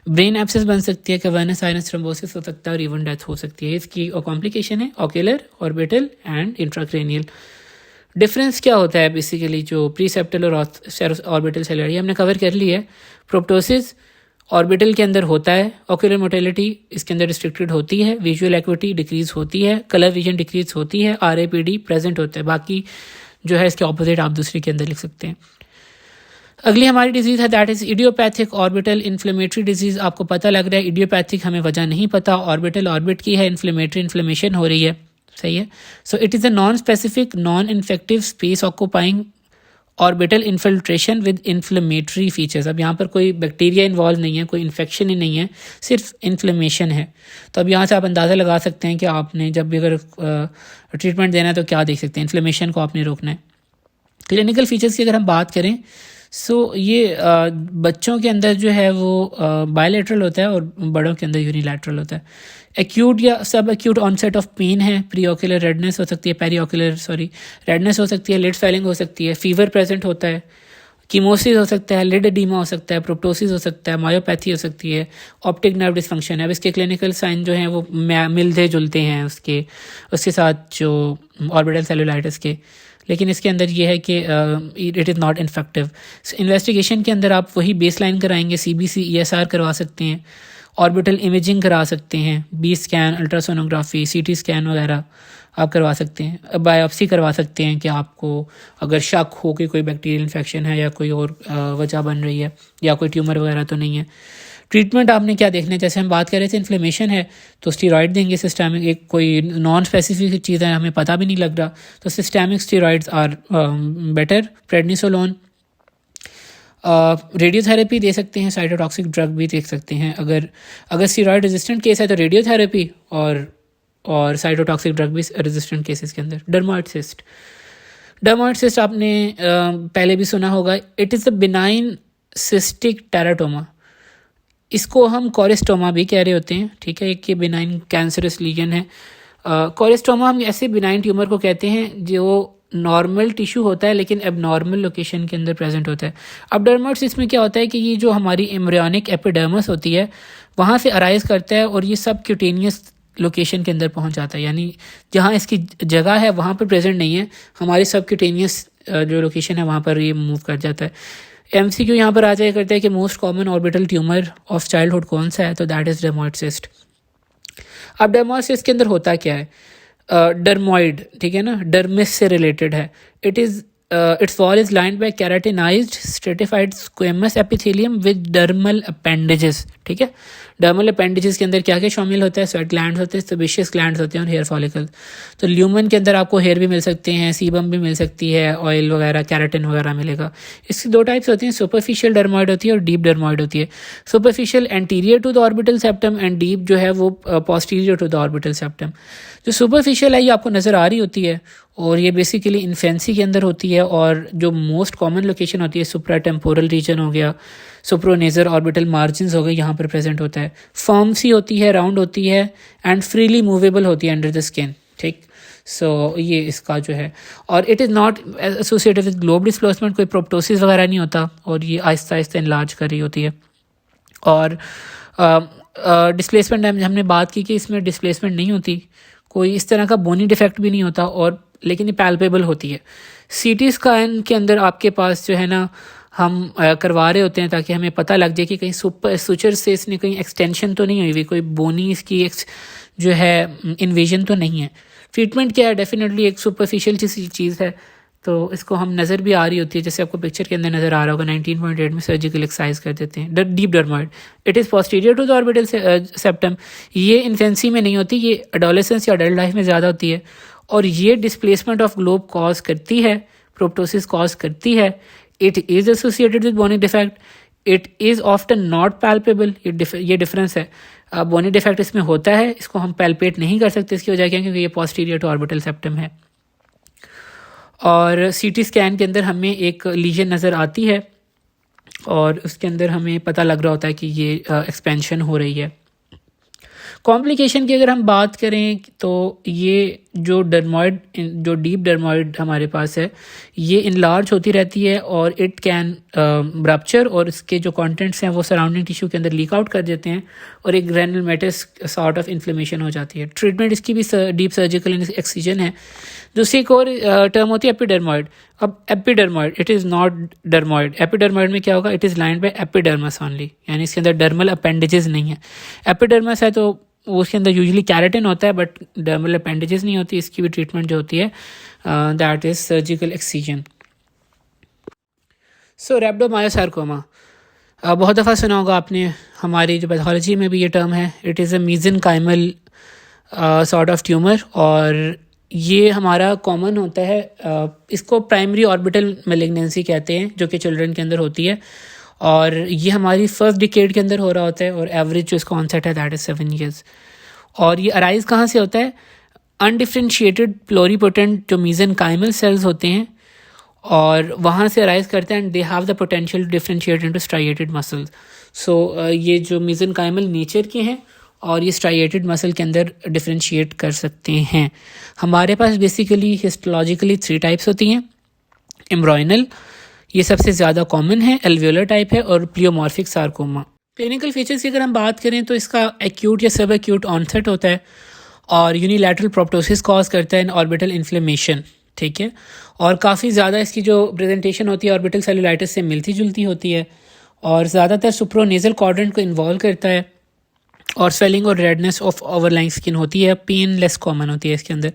ब्रेन एब्सेस बन सकती है, कैवर्नस साइनस थ्रोम्बोसिस हो सकता है और इवन डेथ हो सकती है। इसकी कॉम्प्लिकेशन है ocular, orbital and intracranial. Difference क्या होता है बेसिकली, जो प्रीसेप्टल और ऑर्बिटल सेलुलर हमने कवर कर ली है। प्रोप्टोसिस ऑर्बिटल के अंदर होता है, ऑक्यूलर मोटेलिटी इसके अंदर रिस्ट्रिक्टेड होती है, विजुअल एक्विटी डिक्रीज होती है, कलर विजन डिक्रीज होती है, RAPD प्रेजेंट होता है। बाकी जो है इसके ऑपोजिट आप दूसरे के अंदर लिख सकते हैं। अगली हमारी डिजीज़ है that is idiopathic orbital inflammatory disease. आपको पता लग रहा है इडियोपैथिक हमें वजह नहीं पता, ऑर्बिटल ऑर्बिट की है, इन्फ्लेमेटरी इन्फ्लेमेशन हो रही है, सही है। So it is a non specific non infective space occupying orbital infiltration with inflammatory features. अब यहाँ पर कोई बैक्टीरिया इन्वॉल्व नहीं है, कोई इन्फेक्शन ही नहीं है, सिर्फ इन्फ्लेमेशन है। तो अब यहाँ से आप अंदाज़ा लगा सकते हैं कि आपने जब भी अगर ट्रीटमेंट देना है तो क्या देख सकते हैं, इन्फ्लेमेशन को आपने रोकना है। क्लिनिकल फीचर्स की अगर हम बात करें, सो ये बच्चों के अंदर जो है वो बायलैटरल होता है और बड़ों के अंदर यूनिलैटरल होता है। एक्यूट या सब एक्यूट ऑनसेट ऑफ पेन है, प्री ऑक्यूलर रेडनेस हो सकती है, पेरी ऑक्यूलर रेडनेस हो सकती है, लिड स्वेलिंग हो सकती है, फीवर प्रेजेंट होता है, कीमोसिस हो सकता है, लिड एडीमा हो सकता है, प्रोप्टोसिस हो सकता है, मायोपैथी हो सकती है, ऑप्टिक नर्व डिसफंक्शन है। अब इसके क्लिनिकल साइन जो हैं वो मिलते जुलते हैं उसके साथ जो ऑर्बिटल सेलुलाइटिस के, लेकिन इसके अंदर ये है कि it is not infective. Investigation के अंदर आप वही बेसलाइन कराएंगे, CBC ESR करवा सकते हैं, ऑर्बिटल इमेजिंग करा सकते हैं, B scan, ultrasonography, CT scan वगैरह आप करवा सकते हैं। बायोप्सी करवा सकते हैं कि आपको अगर शक हो कि कोई बैक्टीरियल इन्फेक्शन है या कोई और वजह बन रही है या कोई ट्यूमर वगैरह तो नहीं है। ट्रीटमेंट आपने क्या देखना है, जैसे हम बात कर रहे थे इन्फ्लेमेशन है तो स्टीरॉयड देंगे सिस्टेमिक, एक कोई नॉन स्पेसिफिक चीज़ है हमें पता भी नहीं लग रहा तो systemic steroids are better. Prednisolone, radiotherapy दे सकते हैं, साइटोटॉक्सिक ड्रग भी देख सकते हैं। अगर स्टीरॉयड रेजिस्टेंट केस है तो रेडियोथेरेपी और साइटोटॉक्सिक ड्रग भी रेजिस्टेंट केसेस के अंदर। डर्मोइड सिस्ट आपने पहले भी सुना होगा, it is the benign cystic teratoma, इसको हम कोरिस्टोमा भी कह रहे होते हैं, ठीक है। एक ये बिनाइन कैंसरस लीजन है। कोरिस्टोमा हम ऐसे बिनाइन ट्यूमर को कहते हैं जो नॉर्मल टिश्यू होता है लेकिन एबनॉर्मल लोकेशन के अंदर प्रेजेंट होता है। अब डर्मोइड्स इसमें क्या होता है कि ये जो हमारी एम्ब्रियोनिक एपिडर्मिस होती है वहाँ से अराइज करता है और ये सब क्यूटेनियस लोकेशन के अंदर पहुँच जाता है, यानी जहाँ इसकी जगह है वहाँ पर प्रेजेंट नहीं है, हमारी सब क्यूटेनियस जो लोकेशन है वहाँ पर ये मूव कर जाता है। MCQ यहाँ पर आ जाया करता है कि most common orbital tumour of childhood कौन सा है, तो दैट इज़ डर्मोइड सिस्ट। अब डर्मोइड सिस्ट के अंदर होता क्या है, डर्मोइड, ठीक है ना, डर्मिस से रिलेटेड है। Its wall is lined by keratinised stratified squamous epithelium with dermal appendages, ठीक है। डर्मल अपेंडेजेस के अंदर क्या क्या शामिल होता है, स्वेट ग्लैंड्स होते हैं, सेबेशियस ग्लैंड्स होते हैं और हेयर फॉलिकल। तो ल्यूमन के अंदर आपको हेयर भी मिल सकते हैं, सीबम भी मिल सकती है, ऑयल वगैरह केराटिन वगैरह मिलेगा। इसकी 2 टाइप्स होती हैं, सुपरफिशियल डर्मोइड होती है और डीप डर्मोइड होती है। Superficial anterior to the orbital septum and deep जो है वो posterior to the orbital septum. जो सुपरफिशियल है ये आपको नज़र आ रही होती है और ये बेसिकली इन्फेंसी के अंदर होती है, और जो मोस्ट कॉमन लोकेशन होती है सुप्रा टेम्पोरल रीजन हो गया, सुप्रोनेजर ऑर्बिटल मार्जिन्स हो गए, यहाँ पर प्रेजेंट होता है। फर्म सी होती है, राउंड होती है एंड फ्रीली मूवेबल होती है अंडर द स्किन, ठीक। सो ये इसका जो है, और it is not associated with globe displacement, कोई प्रोप्टोसिस वगैरह नहीं होता, और ये आहिस्ता आहिस्ता इनलार्ज कर रही होती है। और डिस्प्लेसमेंट हमने बात की कि इसमें डिस्प्लेसमेंट नहीं होती, कोई इस तरह का बोनी डिफेक्ट भी नहीं होता, और लेकिन ये पैल्पेबल होती है। सीटी स्कैन के अंदर आपके पास जो है ना, हम करवा रहे होते हैं ताकि हमें पता लग जाए कि कहीं सुपर सुचर से इसने कहीं एक्सटेंशन तो नहीं हुई हुई, कोई बोनी इसकी जो है इन्वेजन तो नहीं है। ट्रीटमेंट क्या है, डेफिनेटली एक सुपरफिशियल सी चीज़ है, तो इसको हम नज़र भी आ रही होती है, जैसे आपको पिक्चर के अंदर नज़र आ रहा होगा 19.8 में सर्जिकल एक्सरसाइज कर देते हैं। Deep dermoid, it is posterior to the orbital septum. ये इन्फेंसी में नहीं होती, ये एडोलेसेंस या अडल्ट लाइफ में ज़्यादा होती है, और ये डिस्प्लेसमेंट ऑफ ग्लोब कॉज करती है, प्रोप्टोसिस कॉज करती है। It is associated with bony defect, it is often not palpable, ये डिफरेंस है। बोनी डिफेक्ट इसमें होता है, इसको हम पैल्पेट नहीं कर सकते, इसकी वजह क्या है, क्योंकि ये पोस्टीरियर टू ऑर्बिटल सेप्टम है। और सीटी स्कैन के अंदर हमें एक लीजन नज़र आती है, और उसके अंदर हमें पता लग रहा होता है कि ये एक्सपेंशन हो रही है। कॉम्प्लिकेशन की अगर हम बात करें तो ये जो डर्मॉइड, जो डीप डर्मॉइड हमारे पास है, ये इनलार्ज होती रहती है, और इट कैन रप्चर, और इसके जो कंटेंट्स हैं वो सराउंडिंग टिश्यू के अंदर लीक आउट कर देते हैं, और एक ग्रैनुलोमेटस सॉर्ट ऑफ इन्फ्लेमेशन हो जाती है। ट्रीटमेंट इसकी भी डीप सर्जिकल एक्सिजन है। दूसरी एक और टर्म होती है एपिडर्मॉइड। अब epidermoid, it is not dermoid. Epidermoid में क्या होगा, it is lined by epidermis only, यानी इसके अंदर डर्मल अपेंडेजेस नहीं है। एपिडर्मस है तो उसके अंदर यूजुअली कैरेटिन होता है, बट डर्मल अपेंडेजेस नहीं होती। इसकी भी ट्रीटमेंट जो होती है दैट इज़ सर्जिकल एक्सिजन। सो रैप्डोमायोसार्कोमा, बहुत दफ़ा सुना होगा आपने, हमारी जो पैथोलॉजी में भी ये टर्म है। It is a mesenchymal sort of tumour, और ये हमारा कॉमन होता है। इसको प्राइमरी ऑर्बिटल मैलिग्नेंसी कहते हैं, जो कि चिल्ड्रन के अंदर होती है, और ये हमारी फर्स्ट डिकेड के अंदर हो रहा होता है, और एवरेज जो इसका ऑनसेट है दैट इज़ 7 years। और ये अराइज कहाँ से होता है, अनडिफ्रेंशिएटेड प्लोरीपोटेंट जो मीजेनकाइमल सेल्स होते हैं, और वहाँ से अराइज करते हैं, and they have the potential to differentiate into striated muscles. So ये जो मीजेनकाइमल नेचर के हैं, और ये स्ट्राइएटेड मसल के अंदर डिफ्रेंशिएट कर सकते हैं। हमारे पास बेसिकली हिस्टोलॉजिकली 3 टाइप्स होती हैं। एम्ब्रॉयनल, ये सबसे ज़्यादा कॉमन है, एल्वियोलर टाइप है, और प्लियोमॉर्फिक सार्कोमा। क्लिनिकल फीचर्स की अगर हम बात करें तो इसका एक्यूट या सब एक्यूट ऑनसेट होता है, और यूनिलैटरल प्रोप्टोसिस कॉज करता है, ऑर्बिटल इन्फ्लेमेशन, ठीक है। और काफ़ी ज़्यादा इसकी जो प्रेजेंटेशन होती है ऑर्बिटल सेलुलाइटिस से मिलती जुलती होती है, और ज़्यादातर सुप्रोनेजल क्वाड्रेंट को इन्वॉल्व करता है, और स्वेलिंग और रेडनेस ऑफ ओवरलाइंग स्किन होती है, पेन लेस कॉमन होती है इसके अंदर।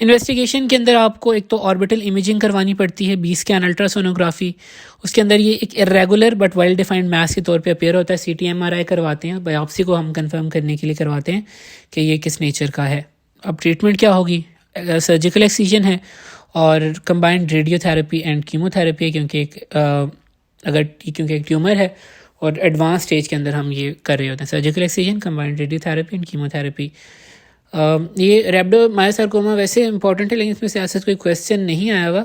इन्वेस्टिगेशन के अंदर आपको एक तो ऑर्बिटल इमेजिंग करवानी पड़ती है, बी स्कैन, अल्ट्रासोनोग्राफी। उसके अंदर ये एक irregular but well defined mass के तौर पे अपीयर होता है। सीटी MRI करवाते हैं, बायोप्सी को हम कंफर्म करने के लिए करवाते हैं कि ये किस नेचर का है। अब ट्रीटमेंट क्या होगी, सर्जिकल एक्सिजन है, और कंबाइंड रेडियोथेरेपी एंड कीमोथेरेपी है, क्योंकि एक ट्यूमर है, और एडवांस स्टेज के अंदर हम ये कर रहे होते हैं, surgical excision, combined radiotherapy and chemotherapy. ये रैप्डोमायोसार्कोमा वैसे इंपॉर्टेंट है, लेकिन इसमें से आज तक कोई क्वेश्चन नहीं आया हुआ।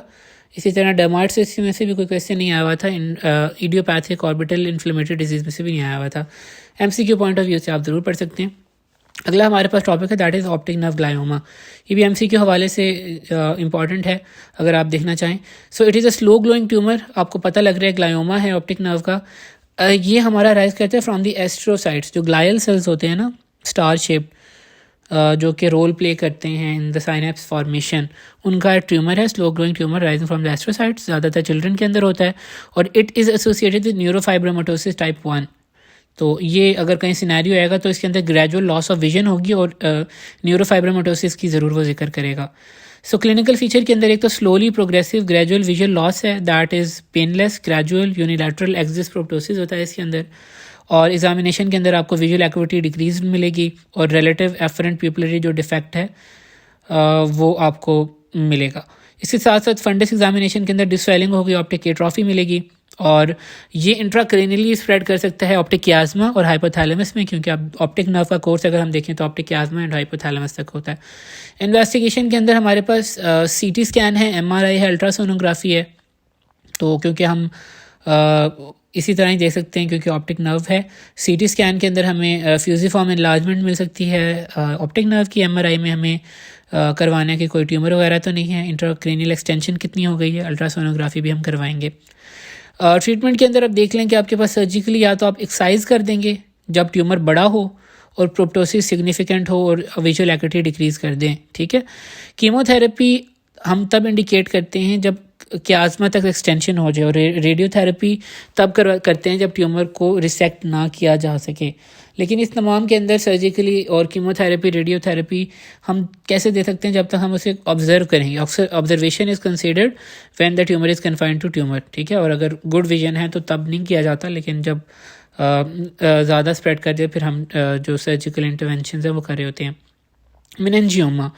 इसी तरह डर्माइटिस में से भी कोई क्वेश्चन नहीं आया हुआ था। इडियोपैथिक ऑर्बिटल इन्फ्लेमेटरी डिजीज़ में से भी नहीं आया हुआ था। MCQ पॉइंट ऑफ व्यू से आप ज़रूर पढ़ सकते हैं। अगला हमारे पास टॉपिक है that is optic nerve glioma. ये भी MCQ हवाले से इंपॉर्टेंट है अगर आप देखना चाहें। So it is a slow glowing tumour. आपको पता लग रहा है ग्लायोमा है ऑप्टिक नर्व का। ये हमारा राइज करते हैं फ्रॉम द एस्ट्रोसाइट्स, जो ग्लायल सेल्स होते हैं ना, स्टार शेप, जो कि रोल प्ले करते हैं इन द साइनेप्स फॉर्मेशन, उनका एक ट्यूमर है, slow growing tumour rising from the astrocytes. ज़्यादातर चिल्ड्रन के अंदर होता है, और it is associated with neurofibromatosis type 1। तो ये अगर कहीं सिनेरियो आएगा तो इसके अंदर ग्रेजुअल लॉस ऑफ विजन होगी, और न्यूरोफाइब्रोमाटोसिस की ज़रूर वो जिक्र करेगा। सो क्लिनिकल फीचर के अंदर एक तो slowly progressive gradual visual loss है, that is painless gradual unilateral axis proptosis होता है इसके अंदर। और एग्जामिनेशन के अंदर आपको विजुअल एक्टिविटी डिक्रीज मिलेगी, और रिलेटिव एफरेंट प्यूपिलरी जो डिफेक्ट है वो आपको मिलेगा। इसके साथ साथ फंडस एग्जामिनेशन के अंदर डिस्वेलिंग होगी, ऑप्टिक एट्रॉफी मिलेगी, और ये इंट्राक्रेनियली स्प्रेड कर सकता है ऑप्टिक कियाज्मा और हाइपोथैलेमस में, क्योंकि अब ऑप्टिक नर्व का कोर्स अगर हम देखें तो ऑप्टिक कियाज्मा एंड हाइपोथैलेमस तक होता है। इन्वेस्टिगेशन के अंदर हमारे पास सीटी स्कैन है, एमआरआई है, अल्ट्रासोनोग्राफी है। तो क्योंकि हम इसी तरह ही देख सकते हैं क्योंकि ऑप्टिक नर्व है। सीटी स्कैन के अंदर हमें फ्यूजिफॉर्म एनलार्जमेंट मिल सकती है ऑप्टिक नर्व की। एमआरआई में हमें करवाने की कोई ट्यूमर वगैरह तो नहीं है। इंट्राक्रेनियल एक्सटेंशन कितनी हो गई है, अल्ट्रासोनोग्राफी भी हम करवाएंगे। ट्रीटमेंट के अंदर आप देख लें कि आपके पास सर्जिकली या तो आप एक्साइज कर देंगे जब ट्यूमर बड़ा हो और प्रोप्टोसिस सिग्निफिकेंट हो और विजुअल एक्यूटी डिक्रीज़ कर दें, ठीक है। कीमोथेरेपी हम तब इंडिकेट करते हैं जब कियाज्मा तक एक्सटेंशन हो जाए, और रेडियोथेरेपी तब करते हैं जब ट्यूमर को रिसेक्ट ना किया जा सके। लेकिन इस तमाम के अंदर सर्जिकली और कीमोथेरेपी, रेडियोथेरेपी हम कैसे दे सकते हैं जब तक हम उसे ऑब्जर्व करेंगे। Observation is considered when the tumour is confined to tumour, ठीक है। और अगर गुड विजन है तो तब नहीं किया जाता, लेकिन जब ज़्यादा स्प्रेड कर दे फिर हम जो सर्जिकल इंटरवेंशन है वो कर रहे होते हैं। Meningioma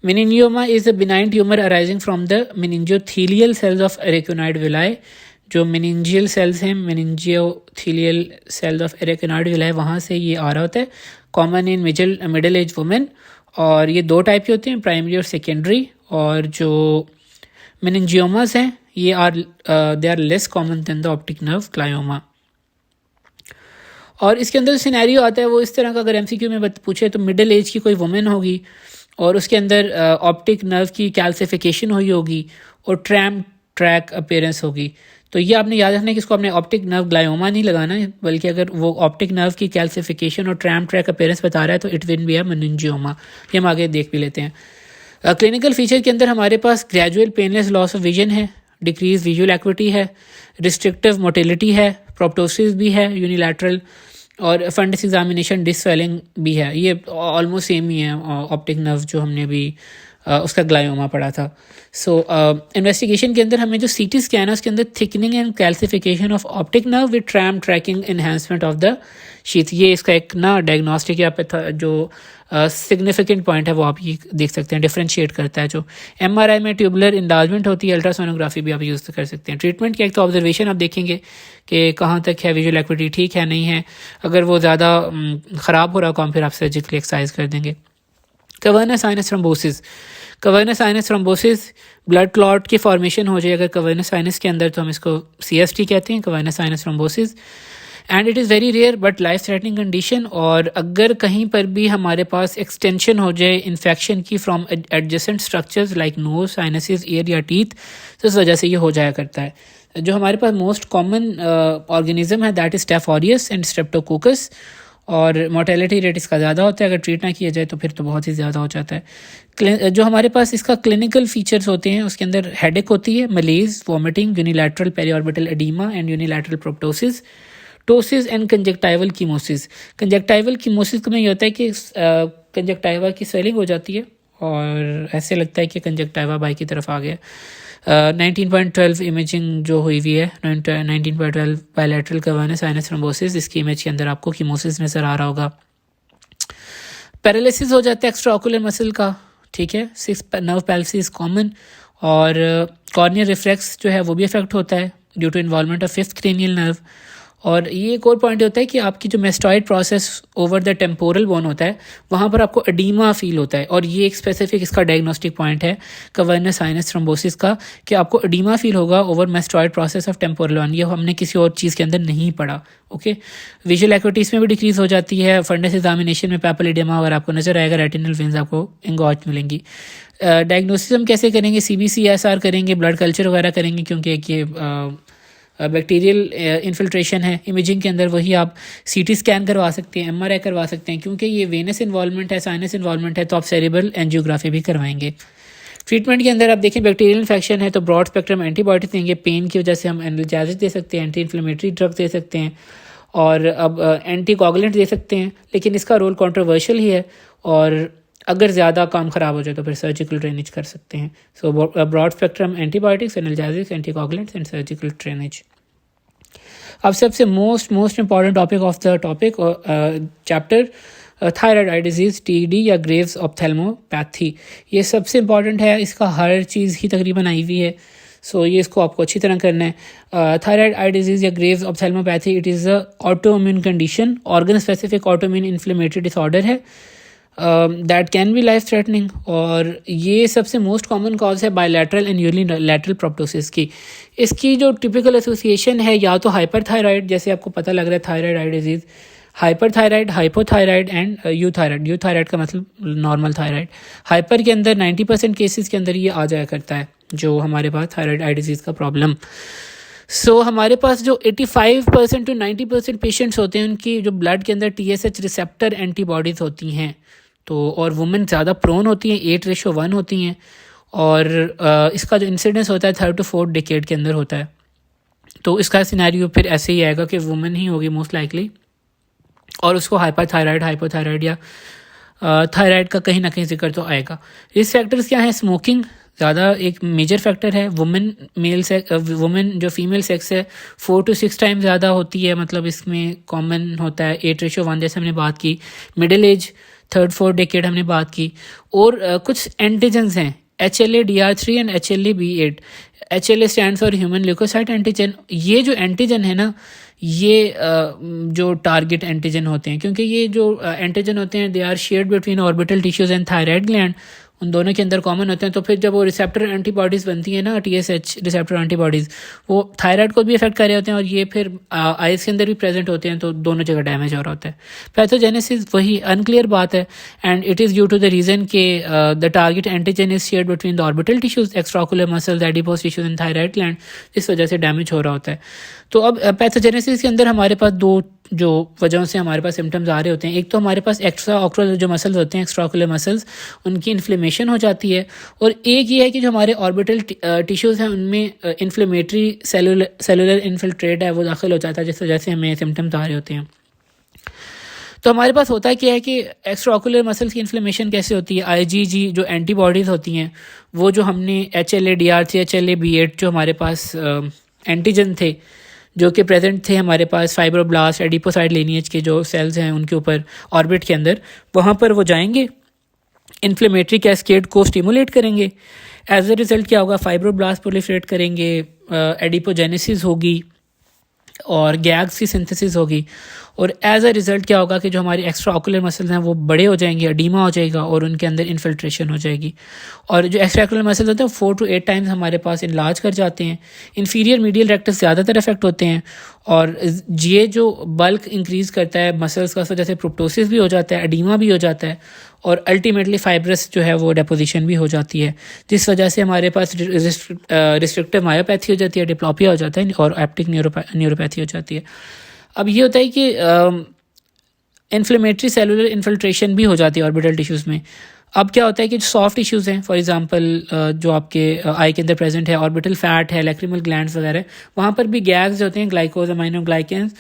Meningioma is a benign tumor arising from the meningothelial cells of areconoid villi। जो meningeal cells हैं, meningothelial cells of areconoid villi, वहाँ से ये आ रहा होता है। Common in middle age women, और ये दो टाइप के होते हैं, प्राइमरी और सेकेंडरी। और जो meningiomas हैं ये they are less common than the optic nerve glioma. और इसके अंदर सिनेरियो आता है वो इस तरह का, अगर एमसीक्यू में पूछे तो मिडिल एज की कोई वुमेन होगी और उसके अंदर ऑप्टिक नर्व की कैल्सिफिकेशन हुई होगी और ट्रैक अपीयरेंस होगी। तो ये आपने याद रखना है कि इसको आपने ऑप्टिक नर्व ग्लायोमा नहीं लगाना है, बल्कि अगर वो ऑप्टिक नर्व की कैल्सिफिकेशन और ट्रैक अपीयरेंस बता रहा है तो it will be a meningioma. ये हम आगे देख भी लेते हैं। क्लिनिकल फीचर के अंदर हमारे पास gradual painless loss of vision है, डिक्रीज विजुअल एक्विटी है, रिस्ट्रिक्टिव मोटिलिटी है, प्रोप्टोसिस भी है यूनिलैटरल, और फंडस एग्जामिनेशन डिस्वेलिंग भी है। ये ऑलमोस्ट सेम ही है ऑप्टिक नर्व जो हमने भी उसका ग्लायोमा पढ़ा था। सो इन्वेस्टिगेशन के अंदर हमें जो सीटी स्कैन है उसके अंदर thickening and calcification of optic nerve with tracking enhancement of the sheath, ये इसका एक ना डायग्नोस्टिक या जो सिग्निफिकेंट पॉइंट है वो आप ये देख सकते हैं, डिफ्रेंशिएट करता है। जो एमआरआई में ट्यूबुलर इंलार्जमेंट होती है, अल्ट्रासोनोग्राफी भी आप यूज़ कर सकते हैं। ट्रीटमेंट की एक तो ऑब्जर्वेशन आप देखेंगे कि कहाँ तक है विजुअल एक्विटी, ठीक है नहीं है। अगर वो ज़्यादा ख़राब हो रहा काम फिर आप सर्जिकली एक्सरसाइज कर देंगे। Cavernous sinus thrombosis blood clot की फॉर्मेशन हो जाए अगर कवर्नस साइनस के अंदर, तो हम इसको CST कहते हैं, cavernous sinus thrombosis. And it is very rare but life threatening condition. और अगर कहीं पर भी हमारे पास एक्सटेंशन हो जाए इन्फेक्शन की from adjacent structures like nose, sinuses, ear या टीथ, तो इस वजह से ये हो जाया करता है। जो हमारे पास मोस्ट कॉमन ऑर्गेनिज्म है that is staph aureus and Streptococcus, और मोर्टेलिटी रेट इसका ज़्यादा होता है। अगर ट्रीट ना किया जाए तो फिर तो बहुत ही ज़्यादा हो जाता है। जो हमारे पास इसका क्लिनिकल फीचर्स होते हैं उसके अंदर हेडेक होती है, malaise, vomiting, unilateral periorbital oedema and unilateral proptosis, ptosis and conjunctival chemosis. Conjunctival chemosis में ये होता है कि कंजक्टाइवा की स्वेलिंग हो जाती है और ऐसे लगता है कि कंजक्टाइवा बाई की तरफ आ गया। 19.12 इमेजिंग जो हुई हुई है, 19.12 बायलैटरल कवर्नस साइनस थ्रोम्बोसिस, इसकी इमेज के अंदर आपको कीमोसिस नज़र आ रहा होगा। पैरालिसिस हो जाता है एक्स्ट्रा ऑकुलर मसल का, ठीक है। 6 नर्व पैलिसिस कॉमन, और कॉर्नियल रिफ्लेक्स जो है वो भी अफेक्ट होता है due to involvement of 5th cranial nerve. और ये एक और पॉइंट होता है कि आपकी जो mastoid process over the temporal bone होता है वहाँ पर आपको एडीमा फील होता है, और ये एक स्पेसिफिक इसका डायग्नोस्टिक पॉइंट है कवर्नस साइनस थ्रोम्बोसिस का, कि आपको एडीमा फील होगा over mastoid process of temporal bone. ये हमने किसी और चीज़ के अंदर नहीं पढ़ा, ओके। विजुअल एक्विटीज़ में भी डिक्रीज हो जाती है। फंडस एग्जामिनेशन में पैपिलिडेमा अगर आपको नजर आएगा, रेटिनल वेन्स आपको इंगॉज मिलेंगी। डायग्नोसिस हम कैसे करेंगे, CBC-SR करेंगे, ब्लड कल्चर वगैरह करेंगे, क्योंकि एक ये बैक्टीरियल इन्फिल्ट्रेशन है। इमेजिंग के अंदर वही आप CT स्कैन करवा सकते हैं, MRI करवा सकते हैं, क्योंकि ये वेनस इन्वॉल्वमेंट है, साइनस इन्वॉल्वमेंट है, तो आप सेरेब्रल एंजियोग्राफी भी करवाएंगे। ट्रीटमेंट के अंदर आप देखें बैक्टीरियल इन्फेक्शन है तो ब्रॉड स्पेक्ट्रम एंटीबायोटिक देंगे, पेन की वजह से हम एनाल्जेसिक दे सकते हैं, एंटी इन्फ्लेमेटरी ड्रग्स दे सकते हैं, और अब एंटी कोगुलेंट दे सकते हैं, लेकिन इसका रोल कंट्रोवर्शियल ही है, और अगर ज़्यादा काम ख़राब हो जाए तो फिर सर्जिकल ड्रेनेज कर सकते हैं। So broad spectrum antibiotics, analgesics, anticoagulants and surgical drainage. अब सबसे most important topic of the topic chapter, thyroid eye disease, TED या ग्रेव्स ऑप्थेल्मोपैथी। ये सबसे इंपॉर्टेंट है, इसका हर चीज़ ही तकरीबन आई हुई है। सो ये इसको आपको अच्छी तरह करना है। थायराइड आई डिजीज़ या Graves ophthalmopathy, it is a autoimmune condition, organ specific autoimmune inflammatory disorder है that can be life threatening, और ये सबसे मोस्ट कॉमन कॉज है बायलैटरल एंड यूनिलैटरल प्रोप्टोसिस की। इसकी जो टिपिकल एसोसिएशन है या तो हाइपरथायराइड, जैसे आपको पता लग रहा है thyroid eye disease, hyperthyroid, hypothyroid and euthyroid. Euthyroid का मतलब नॉर्मल थायराइड। हाइपर के अंदर 90% केसेस के अंदर ये आ जाया करता है, जो हमारे पास थायराइड आई डिजीज़ का प्रॉब्लम। सो हमारे पास जो 85% टू 90% पेशेंट्स होते हैं, उनकी जो ब्लड के अंदर TSH रिसेप्टर एंटीबॉडीज़ होती हैं, तो और वुमेन ज़्यादा प्रोन होती हैं, 8:1 होती हैं, और इसका जो इंसिडेंस होता है 3rd to 4th डिकेड के अंदर होता है। तो इसका सिनेरियो फिर ऐसे ही आएगा कि वुमेन ही होगी मोस्ट लाइकली, और उसको हाइपरथायराइड, हाइपोथायराइड या थायराइड का कहीं ना कहीं जिक्र तो आएगा। रिस्क फैक्टर्स क्या हैं? स्मोकिंग ज़्यादा एक मेजर फैक्टर है। वुमेन जो फीमेल सेक्स है 4 to 6 टाइम ज़्यादा होती है, मतलब इसमें कॉमन होता है 8:1 जैसे हमने बात की। Middle age 3rd 4th decade हमने बात की। और कुछ एंटीजन्स हैं HLA-DR3 and HLA-B8। HLA stand for human leukocyte antigen. ये जो एंटीजन है ना, ये जो टारगेट एंटीजन होते हैं, क्योंकि ये जो एंटीजन होते हैं they are shared between orbital tissues and thyroid gland, उन दोनों के अंदर कॉमन होते हैं। तो फिर जब वो रिसेप्टर एंटीबॉडीज़ बनती है ना, TSH रिसेप्टर एंटीबॉडीज़, वो थायराइड को भी इफेक्ट कर रहे होते हैं, और ये फिर आइज़ के अंदर भी प्रेजेंट होते हैं, तो दोनों जगह डैमेज हो रहा होता है। पैथोजेनेसिस वही अनक्लियर बात है, and it is due to the reason के the target antigen is shared between the orbital tissues, extraocular muscles, adipose tissues and thyroid gland, इस वजह से डैमेज हो रहा होता है। तो अब पैथोजेनेसिस के अंदर हमारे पास दो जो वजहों से हमारे पास सिम्टम्स आ रहे होते हैं। एक तो हमारे पास एक्स्ट्रा ऑकुलर जो मसल्स होते हैं, एक्स्ट्राओकुलर मसल्स, उनकी इन्फ्लेमेशन हो जाती है, और एक ये है कि जो हमारे ऑर्बिटल टिश्यूज़ हैं उनमें इन्फ्लेमेटरी सेलुलर इन्फिल्ट्रेट है, वो दाखिल हो जाता है, जिस वजह से हमें सिम्टम्स आ रहे होते हैं। तो हमारे पास होता है क्या है कि एक्स्ट्राओकुलर मसल्स की इन्फ्लेमेशन कैसे होती है? IgG जो एंटीबॉडीज़ होती हैं, वो जो हमने HLA-DR3, HLA-B8 जो हमारे पास एंटीजन थे, जो कि प्रेजेंट थे हमारे पास फाइब्रोब्लास्ट, एडिपोसाइड लीनिएज के जो सेल्स हैं उनके ऊपर ऑर्बिट के अंदर, वहाँ पर वो जाएंगे, इन्फ्लेमेटरी कैस्केड को स्टिमुलेट करेंगे। एज अ रिजल्ट क्या होगा? फाइब्रोब्लास्ट प्रोलिफरेट करेंगे, एडिपोजेनेसिस होगी, और गैग्स की सिंथेसिस होगी, और एज अ रिज़ल्ट क्या होगा कि जो हमारे एक्स्ट्रा ऑकुलर मसल्स हैं वो बड़े हो जाएंगे, एडीमा हो जाएगा, और उनके अंदर इन्फिल्ट्रेशन हो जाएगी। और जो एक्स्ट्रा ऑकुलर मसल्स होते हैं 4 to 8 टाइम्स हमारे पास इनलार्ज कर जाते हैं। इन्फीरियर मीडियल रेक्टस ज़्यादातर इफेक्ट होते हैं, और ये जो बल्क इंक्रीज़ करता है मसल्स का, उस वजह से प्रोप्टोसिस भी हो जाता है, एडीमा भी हो जाता है, और अल्टीमेटली फाइब्रस जो है वो डेपोजिशन भी हो जाती है, जिस वजह से हमारे पास रिस्ट्रिक्टिव मायोपैथी हो जाती है, डिप्लॉपिया हो जाता है, और एप्टिक न्यूरोपैथी हो जाती है। अब ये होता है कि इन्फ्लेमेटरी सेलुलर इन्फिल्ट्रेशन भी हो जाती है ऑर्बिटल टिश्यूज़ में। अब क्या होता है कि जो सॉफ्ट टिश्यूज़ हैं, फॉर एग्जांपल जो आपके आई के अंदर प्रेजेंट है, ऑर्बिटल फैट है, लैक्रिमल ग्लैंड्स वगैरह, वहाँ पर भी गैग्स होते हैं, ग्लाइकोज अमाइनोग्लाइकेंस,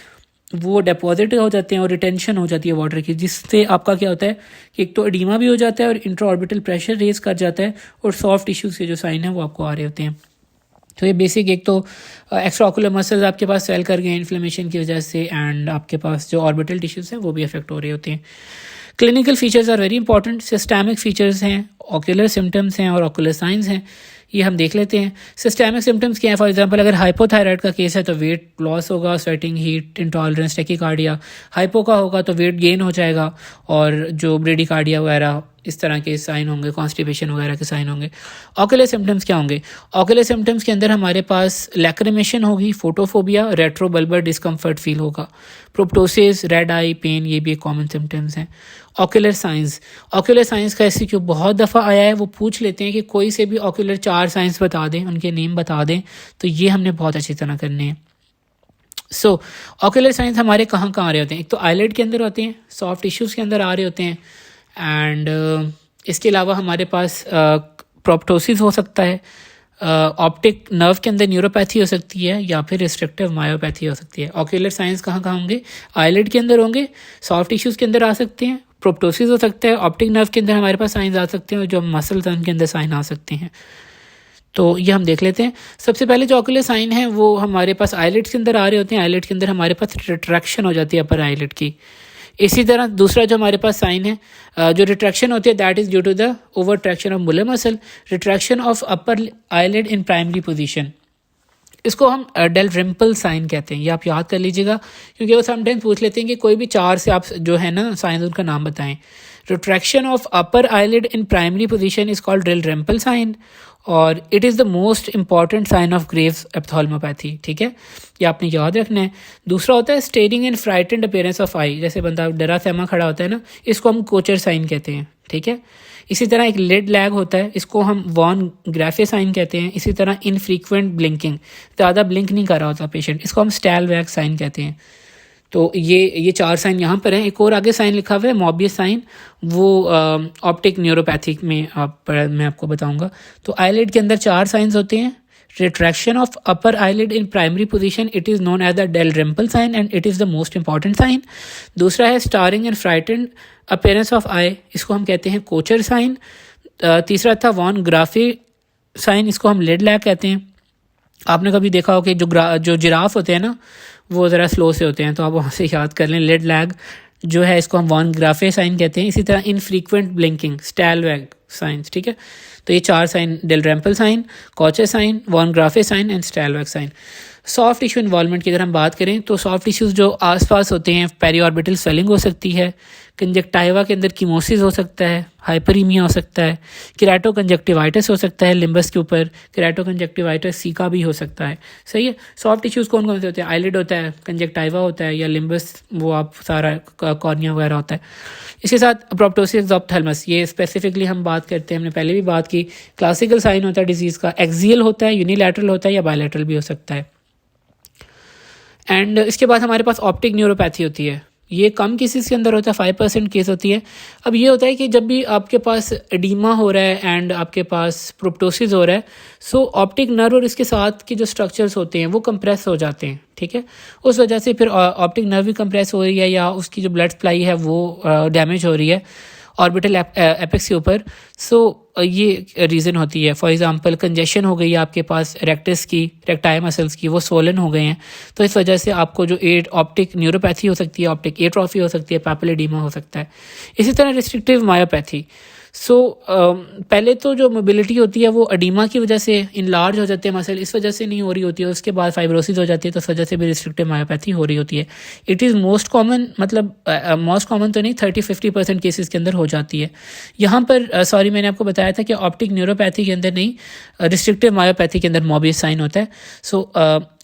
वो डिपॉजिट हो जाते हैं और रिटेंशन हो जाती है वाटर की, जिससे आपका क्या होता है कि एक तो एडीमा भी हो जाता है, और इंट्रा ऑर्बिटल प्रेशर रेज कर जाता है, और सॉफ्ट टिश्यूज़ के जो साइन है वो आपको आ रहे होते हैं। तो ये बेसिक, एक तो एक्स्ट्रा ऑकुलर मसल्स आपके पास सेल कर गए इन्फ्लेमेशन की वजह से, एंड आपके पास जो ऑर्बिटल टिश्यूज़ हैं वो भी अफेक्ट हो रहे होते हैं। Clinical features are very important. Systemic features हैं, ऑकुलर सिम्टम्स हैं, और ऑकुलर साइंस हैं, ये हम देख लेते हैं। सिस्टमिक सिम्टम्स क्या है? फॉर एग्जांपल अगर हाइपोथायराइड का केस है तो वेट लॉस होगा, sweating, heat intolerance, tachycardia. Hypo का होगा तो वेट गेन हो जाएगा, और जो ब्रेडिकार्डिया वगैरह इस तरह के साइन होंगे, कॉन्स्टिपेशन वगैरह के साइन होंगे। ऑकुलर सिम्टम्स क्या होंगे? ऑकुलर सिम्टम्स के अंदर हमारे पास लैक्रिमेशन होगी, फोटोफोबिया, रेट्रोबल्बर डिस्कम्फर्ट फील होगा, प्रोप्टोसिस, रेड आई, पेन, ये भी एक कॉमन सिम्टम्स हैं। ऑकुलर साइंस का ऐसे क्यों बहुत दफ़ा आया है, वो पूछ लेते हैं कि कोई से भी ऑकुलर 4 साइंस बता दें, उनके नेम बता दें, तो ये हमने बहुत अच्छी तरह करने हैं। सो ऑकुलर साइंस हमारे कहाँ आ रहे होते हैं? एक तो आईलिड के अंदर होते हैं, सॉफ्ट टिश्यूज़ के अंदर आ रहे होते हैं, एंड इसके अलावा हमारे पास प्रोप्टोसिस हो सकता है, ऑप्टिक नर्व के अंदर न्यूरोपैथी हो सकती है, या फिर रिस्ट्रिक्टिव मायोपैथी हो सकती है। ऑक्यूलर साइंस कहाँ होंगे? आईलिड के अंदर होंगे, सॉफ्ट टिश्यूज़ के अंदर आ सकते हैं, प्रोप्टोसिस हो सकता है, ऑप्टिक नर्व के अंदर हमारे पास साइंस आ सकते हैं, और जो मसल्स हैं उनके अंदर साइन आ सकते हैं। तो ये हम देख लेते हैं। सबसे पहले जो ऑक्यूलर साइन है वो हमारे पास आईलिड के अंदर आ रहे होते हैं। आईलिड के अंदर हमारे पास रिट्रैक्शन हो जाती है अपर आईलिड की। इसी तरह दूसरा जो हमारे पास साइन है, जो रिट्रैक्शन होती है, that is due to the over traction of Muller muscle, retraction of upper eyelid in primary position. इसको हम डेलरिम्पल साइन कहते हैं, ये आप याद कर लीजिएगा, क्योंकि वो समटाइम्स पूछ लेते हैं कि कोई भी 4 से आप जो है ना साइन उनका नाम बताएं। Retraction of upper eyelid in primary position is called Dalrymple sign, और it is the most important sign of Graves ophthalmopathy. ठीक है, ये आपने याद रखना है। दूसरा होता है staring and frightened appearance of eye, जैसे बंदा डरा सहमा खड़ा होता है ना, इसको हम कोचर साइन कहते हैं। ठीक है, इसी तरह एक लिड लैग होता है, इसको हम वॉन ग्राफे साइन कहते हैं। इसी तरह इनफ्रीक्वेंट ब्लिंकिंग, ज़्यादा ब्लिंक नहीं कर रहा होता पेशेंट, इसको हम स्टैलवैग साइन कहते हैं। तो ये 4 साइन यहाँ पर हैं। एक और आगे साइन लिखा हुआ है मॉबियस साइन, वो ऑप्टिक न्यूरोपैथिक में मैं आपको बताऊंगा। तो आईलिड के अंदर 4 साइंस होते हैं। Retraction of upper eyelid in primary position, it is known as the Dalrymple sign and it is the most important sign. दूसरा है staring and frightened appearance of eye, इसको हम कहते हैं कोचर साइन। तीसरा था वॉन ग्राफे साइन, इसको हम लिड लैग कहते हैं। आपने कभी देखा हो कि जो जिराफ होते हैं ना वो ज़रा स्लो से होते हैं, तो आप वहाँ से याद कर लें। लिड लैग जो है इसको हम वॉन ग्राफे साइन कहते हैं। इसी तरह इनफ्रीक्वेंट ब्लिंकिंग, स्टैलवैग साइंस। ठीक है, तो ये 4 sign, Dalrymple sign, Kocher sign, von Graefe sign and Stellwag sign. Soft tissue involvement की अगर हम बात करें तो सॉफ्ट टिश्यूज़ जो आसपास होते हैं, पेरीऑर्बिटल स्वेलिंग हो सकती है, कंजक्टाइवा के अंदर कीमोसिस हो सकता है, हाइपरीमिया हो सकता है, केराटो कंजक्टिवाइटिस हो सकता है लिम्बस के ऊपर, केराटो कंजक्टिवाइटिस सी का भी हो सकता है। सही है, सॉफ्ट टिश्यूज़ कौन कौन से होते हैं? आईलिड होता है, कंजक्टाइवा होता है, या लिम्बस वो आप सारा कॉर्निया वगैरह होता है। इसके साथ प्रोप्टोसिस ऑप्थेल्मस, ये स्पेसिफिकली हम बात करते हैं, हमने पहले भी बात की। क्लासिकल साइन होता है डिजीज़ का, एक्सियल होता है, यूनिलैटरल होता है, या बायलैटरल भी हो सकता है। एंड इसके बाद हमारे पास ऑप्टिक न्यूरोपैथी होती है, ये कम केसेस के अंदर होता है, 5% केस होती है। अब ये होता है कि जब भी आपके पास एडीमा हो रहा है एंड आपके पास प्रोप्टोसिस हो रहा है, सो ऑप्टिक नर्व और इसके साथ के जो स्ट्रक्चर्स होते हैं वो कंप्रेस हो जाते हैं। ठीक है, उस वजह से फिर ऑप्टिक नर्व भी कंप्रेस हो रही है, या उसकी जो ब्लड सप्लाई है वो डैमेज हो रही है ऑर्बिटल एपेक्स के ऊपर। सो ये रीज़न होती है। फॉर एग्जांपल कंजेशन हो गई है आपके पास रेक्टस की, रेक्टाइल मसल्स की, वो सोलन हो गए हैं, तो इस वजह से आपको जो ऑप्टिक न्यूरोपैथी हो सकती है, ऑप्टिक एट्रोफी हो सकती है, पैपिलोएडिमा हो सकता है। इसी तरह रिस्ट्रिक्टिव मायोपैथी। सो पहले तो जो मोबिलिटी होती है वो एडीमा की वजह से इनलार्ज हो जाते हैं मसल, इस वजह से नहीं हो रही होती है। उसके बाद फाइब्रोसिस हो जाती है, तो इस वजह से भी रिस्ट्रिक्टिव मायोपैथी हो रही होती है। इट इज़ मोस्ट कॉमन, मतलब मोस्ट कॉमन तो नहीं, 30-50% केसेस के अंदर हो जाती है। यहाँ पर सॉरी मैंने आपको बताया था कि ऑप्टिक न्यूरोपैथी के अंदर नहीं, रिस्ट्रिक्टिव मायोपैथी के अंदर मॉबियस साइन होता है। सो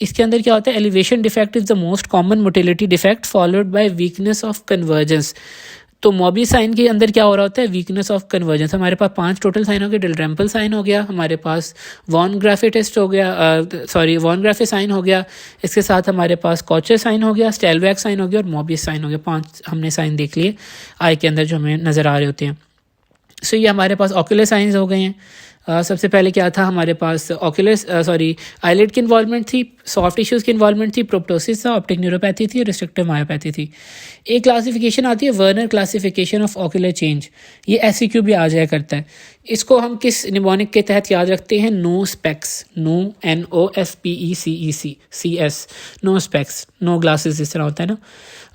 इसके अंदर क्या होता है? Elevation defect is the most common motility defect followed by weakness of convergence. तो मॉबियस साइन के अंदर क्या हो रहा होता है? Weakness of convergence. हमारे पास 5 टोटल साइन हो गए। डेलरिम्पल साइन हो गया, हमारे पास वॉन ग्राफे टेस्ट हो गया, वॉन ग्राफे साइन हो गया, इसके साथ हमारे पास कोचर साइन हो गया, स्टेलवैग साइन हो गया और मॉबियस साइन हो गया। 5 हमने साइन देख लिए आई के अंदर जो हमें नज़र आ रहे होते हैं। सो ये हमारे पास ऑक्यूलर साइंस हो गए हैं। सबसे पहले क्या था हमारे पास? आईलिड की इन्वॉल्वमेंट थी, सॉफ्ट टिश्यूज़ की इन्वॉल्वमेंट थी, प्रोप्टोसिस था, ऑप्टिक न्यूरोपैथी थी, रिस्ट्रिक्टिव मायोपैथी थी। एक क्लासिफिकेशन आती है Werner classification of ocular change, ये SCQ भी आ जाया करता है। इसको हम किस निमोनिक के तहत याद रखते हैं? No specs, NOSPECES, no specs, no glasses, इस तरह होता है ना।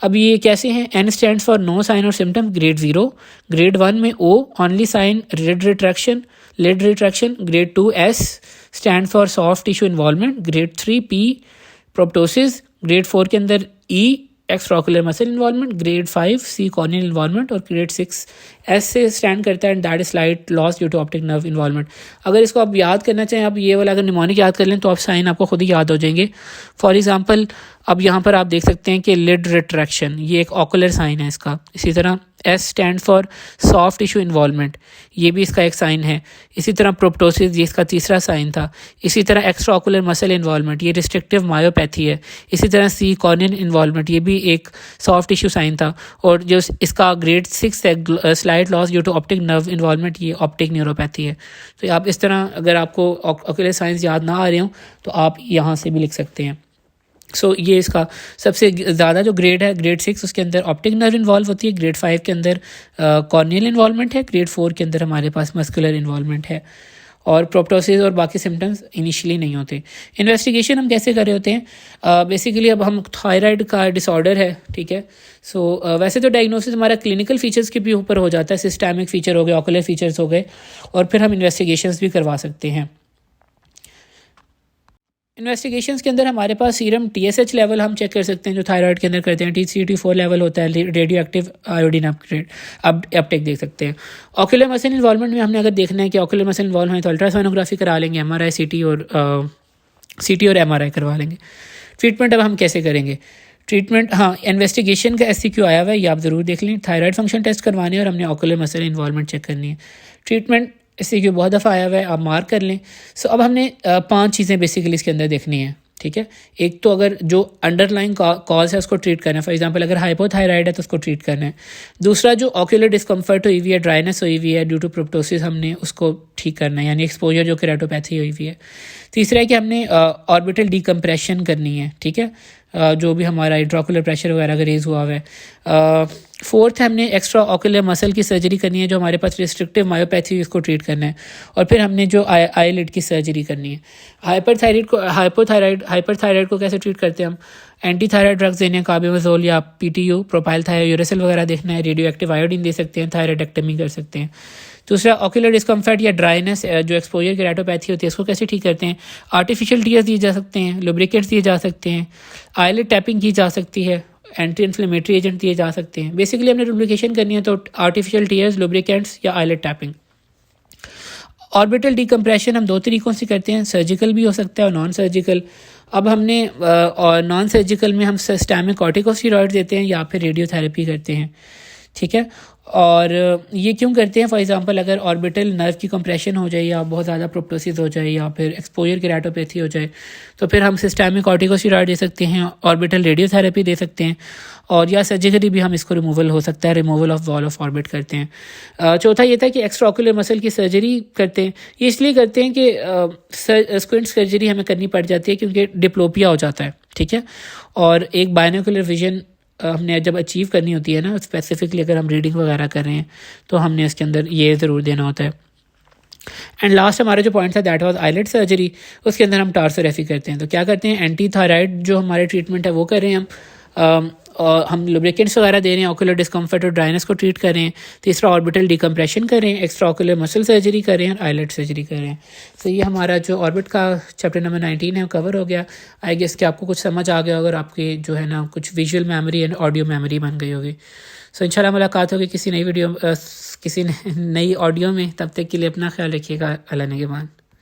अब ये कैसे हैं? N stands for no sign और सिम्टम, ग्रेड 0। ग्रेड 1 में O only sign lid retraction. Grade 2 S stand for soft tissue involvement. Grade 3 P proptosis. Grade 4 के अंदर E extraocular muscle involvement. Grade 5 C corneal involvement और grade 6 S से stand करता है and that is slight loss due to optic nerve involvement. अगर इसको आप याद करना चाहें, आप ये वाला अगर निमोनिक याद कर लें तो आप साइन आपको खुद ही याद हो जाएंगे। फॉर एग्जांपल अब यहाँ पर आप देख सकते हैं कि लिड रिट्रैक्शन, ये एक ऑकुलर साइन है इसका। इसी तरह S stand for soft tissue involvement, ये भी इसका एक साइन है। इसी तरह प्रोप्टोसिस, ये इसका तीसरा साइन था। इसी तरह एक्स्ट्रा ऑकुलर मसल इन्वॉल्वमेंट, ये रिस्ट्रिक्टिव मायोपैथी है। इसी तरह C कॉर्नियल इन्वॉल्वमेंट, ये भी एक सॉफ्ट टिश्यू साइन था। और जो इसका ग्रेड 6 है slight loss due to optic nerve involvement, ये ऑप्टिक न्यूरोपैथी है। तो आप इस तरह अगर आपको ऑकुलर साइंस याद ना आ रहे हो तो आप यहाँ से भी लिख सकते हैं। सो ये इसका सबसे ज़्यादा जो ग्रेड है, ग्रेड 6, उसके अंदर ऑप्टिक नर्व इन्वॉल्व होती है। ग्रेड 5 के अंदर कॉर्नियल इन्वॉल्वमेंट है। ग्रेड 4 के अंदर हमारे पास मस्कुलर इन्वॉल्वमेंट है। और प्रोप्टोसिस और बाकी सिम्टम्स इनिशियली नहीं होते। इन्वेस्टिगेशन हम कैसे कर रहे होते हैं, बेसिकली अब हम थायराइड का डिसऑर्डर है, ठीक है। सो वैसे तो डायग्नोसिस हमारा क्लिनिकल फीचर्स के भी ऊपर हो जाता है, सिस्टेमिक फीचर हो गए, ऑकुलर फीचर्स हो गए, और फिर हम इन्वेस्टिगेशंस भी करवा सकते हैं। इन्वेस्टिगेशंस के अंदर हमारे पास सीरम TSH लेवल हम चेक कर सकते हैं, जो थायराइड के अंदर करते हैं। TCT4 लेवल होता है, रेडियो एक्टिव आयोडीन अपटेक देख सकते हैं। ऑक्यूलर मसल इन्वॉल्वमेंट में हमने अगर देखना है कि ऑक्यूलर मसल इन्वॉल्व है तो अल्ट्रासोनोग्राफी करा लेंगे, MRI CT और MRI करवा लेंगे। ट्रीटमेंट अब हम कैसे करेंगे? ट्रीटमेंट, हाँ, इन्वेस्टिगेशन का SCQ आया हुआ है, ये आप ज़रूर देख लें। थायराइड फंक्शन टेस्ट करवाने और हमने ऑक्यूलर मसल इन्वॉल्वमेंट चेक करनी है। ट्रीटमेंट SCQ बहुत दफ़ा आया हुआ है, आप मार्क कर लें। सो अब हमने 5 चीज़ें बेसिकली इसके अंदर देखनी है, ठीक है। एक तो अगर जो अंडरलाइन कॉज है उसको ट्रीट करना है, फॉर एग्जांपल अगर हाइपोथायराइड है तो उसको ट्रीट करना है। दूसरा, जो ऑक्यूलर डिस्कम्फर्ट हुई हुई है, ड्राइनेस हुई हुई है ड्यू टू प्रोप्टोसिस, हमने उसको ठीक करना है, यानी एक्सपोजर जो केराटोपैथी हुई हुई है। तीसरा है कि हमने ऑर्बिटल डीकम्प्रेशन करनी है, ठीक है, जो भी हमारा इंट्राओकुलर प्रेशर वगैरह का रेज हुआ है। फोर्थ है हमने एक्स्ट्रा ऑकुलर मसल की सर्जरी करनी है, जो हमारे पास रिस्ट्रिक्टिव मायोपैथी, इसको ट्रीट करना है। और फिर हमने जो आईलिड की सर्जरी करनी है। हाइपरथायराइड को कैसे ट्रीट करते हैं हम? एंटी थायराइड ड्रग्स देने हैं, कार्बिमोजोल या PTU, प्रोपाइल थायोरेसिल वगैरह देखना है। रेडियो एक्टिव आयोडीन दे सकते हैं, थायराइडेक्टमी कर सकते हैं। दूसरा, ऑक्यूलर डिस्कम्फर्ट या ड्राइनेस, जो एक्सपोजर केराटोपैथी होती है, इसको कैसे ठीक करते हैं? आर्टिफिशियल टीयर्स दिए जा सकते हैं, लुब्रिकेंट्स दिए जा सकते हैं, आईलिड टैपिंग की जा सकती है, एंटी इन्फ्लेमेटरी एजेंट दिए जा सकते हैं। बेसिकली हमने लुब्रिकेशन करनी है तो आर्टिफिशियल टीयर्स, लुब्रिकेंट्स या आईलिड टैपिंग। ऑर्बिटल डीकम्प्रेशन हम 2 तरीक़ों से करते हैं, सर्जिकल भी हो सकता है और नॉन सर्जिकल। अब हमने नॉन सर्जिकल में हम सिस्टेमिक कॉर्टिकोस्टेरॉइड देते हैं या फिर रेडियोथेरेपी करते हैं, ठीक है। और ये क्यों करते हैं? फॉर एग्जांपल अगर ऑर्बिटल नर्व की कंप्रेशन हो जाए या बहुत ज़्यादा प्रोप्टोसिस हो जाए या फिर एक्सपोजर केराटोपैथी हो जाए तो फिर हम सिस्टेमिक कॉर्टिकोस्टेरॉइड दे सकते हैं, ऑर्बिटल रेडियोथेरेपी दे सकते हैं, और या सर्जिकली भी हम इसको रिमूवल हो सकता है, removal of wall of orbit करते हैं। चौथा ये था कि एक्स्ट्रा ऑक्यूलर मसल की सर्जरी करते हैं। ये इसलिए करते हैं कि स्क्विंट सर्जरी हमें करनी पड़ जाती है क्योंकि डिप्लोपिया हो जाता है, ठीक है। और एक बाइनोकुलर विजन हमने जब अचीव करनी होती है ना, स्पेसिफिकली अगर हम रीडिंग वगैरह कर रहे हैं तो हमने इसके अंदर ये ज़रूर देना होता है। एंड लास्ट हमारा जो पॉइंट था दैट वाज आईलिड सर्जरी, उसके अंदर हम टार्सोरेफी करते हैं। तो क्या करते हैं, एंटी थायराइड जो हमारे ट्रीटमेंट है वो कर रहे हैं हम लुब्रिकेंट्स वगैरह दे रहे हैं, ऑक्यूलर डिस्कम्फर्ट और ड्राइनेस को ट्रीट कर रहे हैं। तीसरा, ऑर्बिटल डीकम्प्रेशन कर रहे हैं, एक्स्ट्रा ऑक्यूलर मसल सर्जरी कर रहे हैं और आईलिड सर्जरी कर रहे हैं। तो ये हमारा जो ऑर्बिट का चैप्टर नंबर 19 है कवर हो गया। आई गेस कि आपको कुछ समझ आ गया अगर आपकी जो है ना कुछ visual memory and audio memory बन गई होगी। सो इंशाल्लाह मुलाकात होगी किसी नई ऑडियो में। तब तक के लिए अपना ख्याल रखिएगा। अल्लाह निगहबान।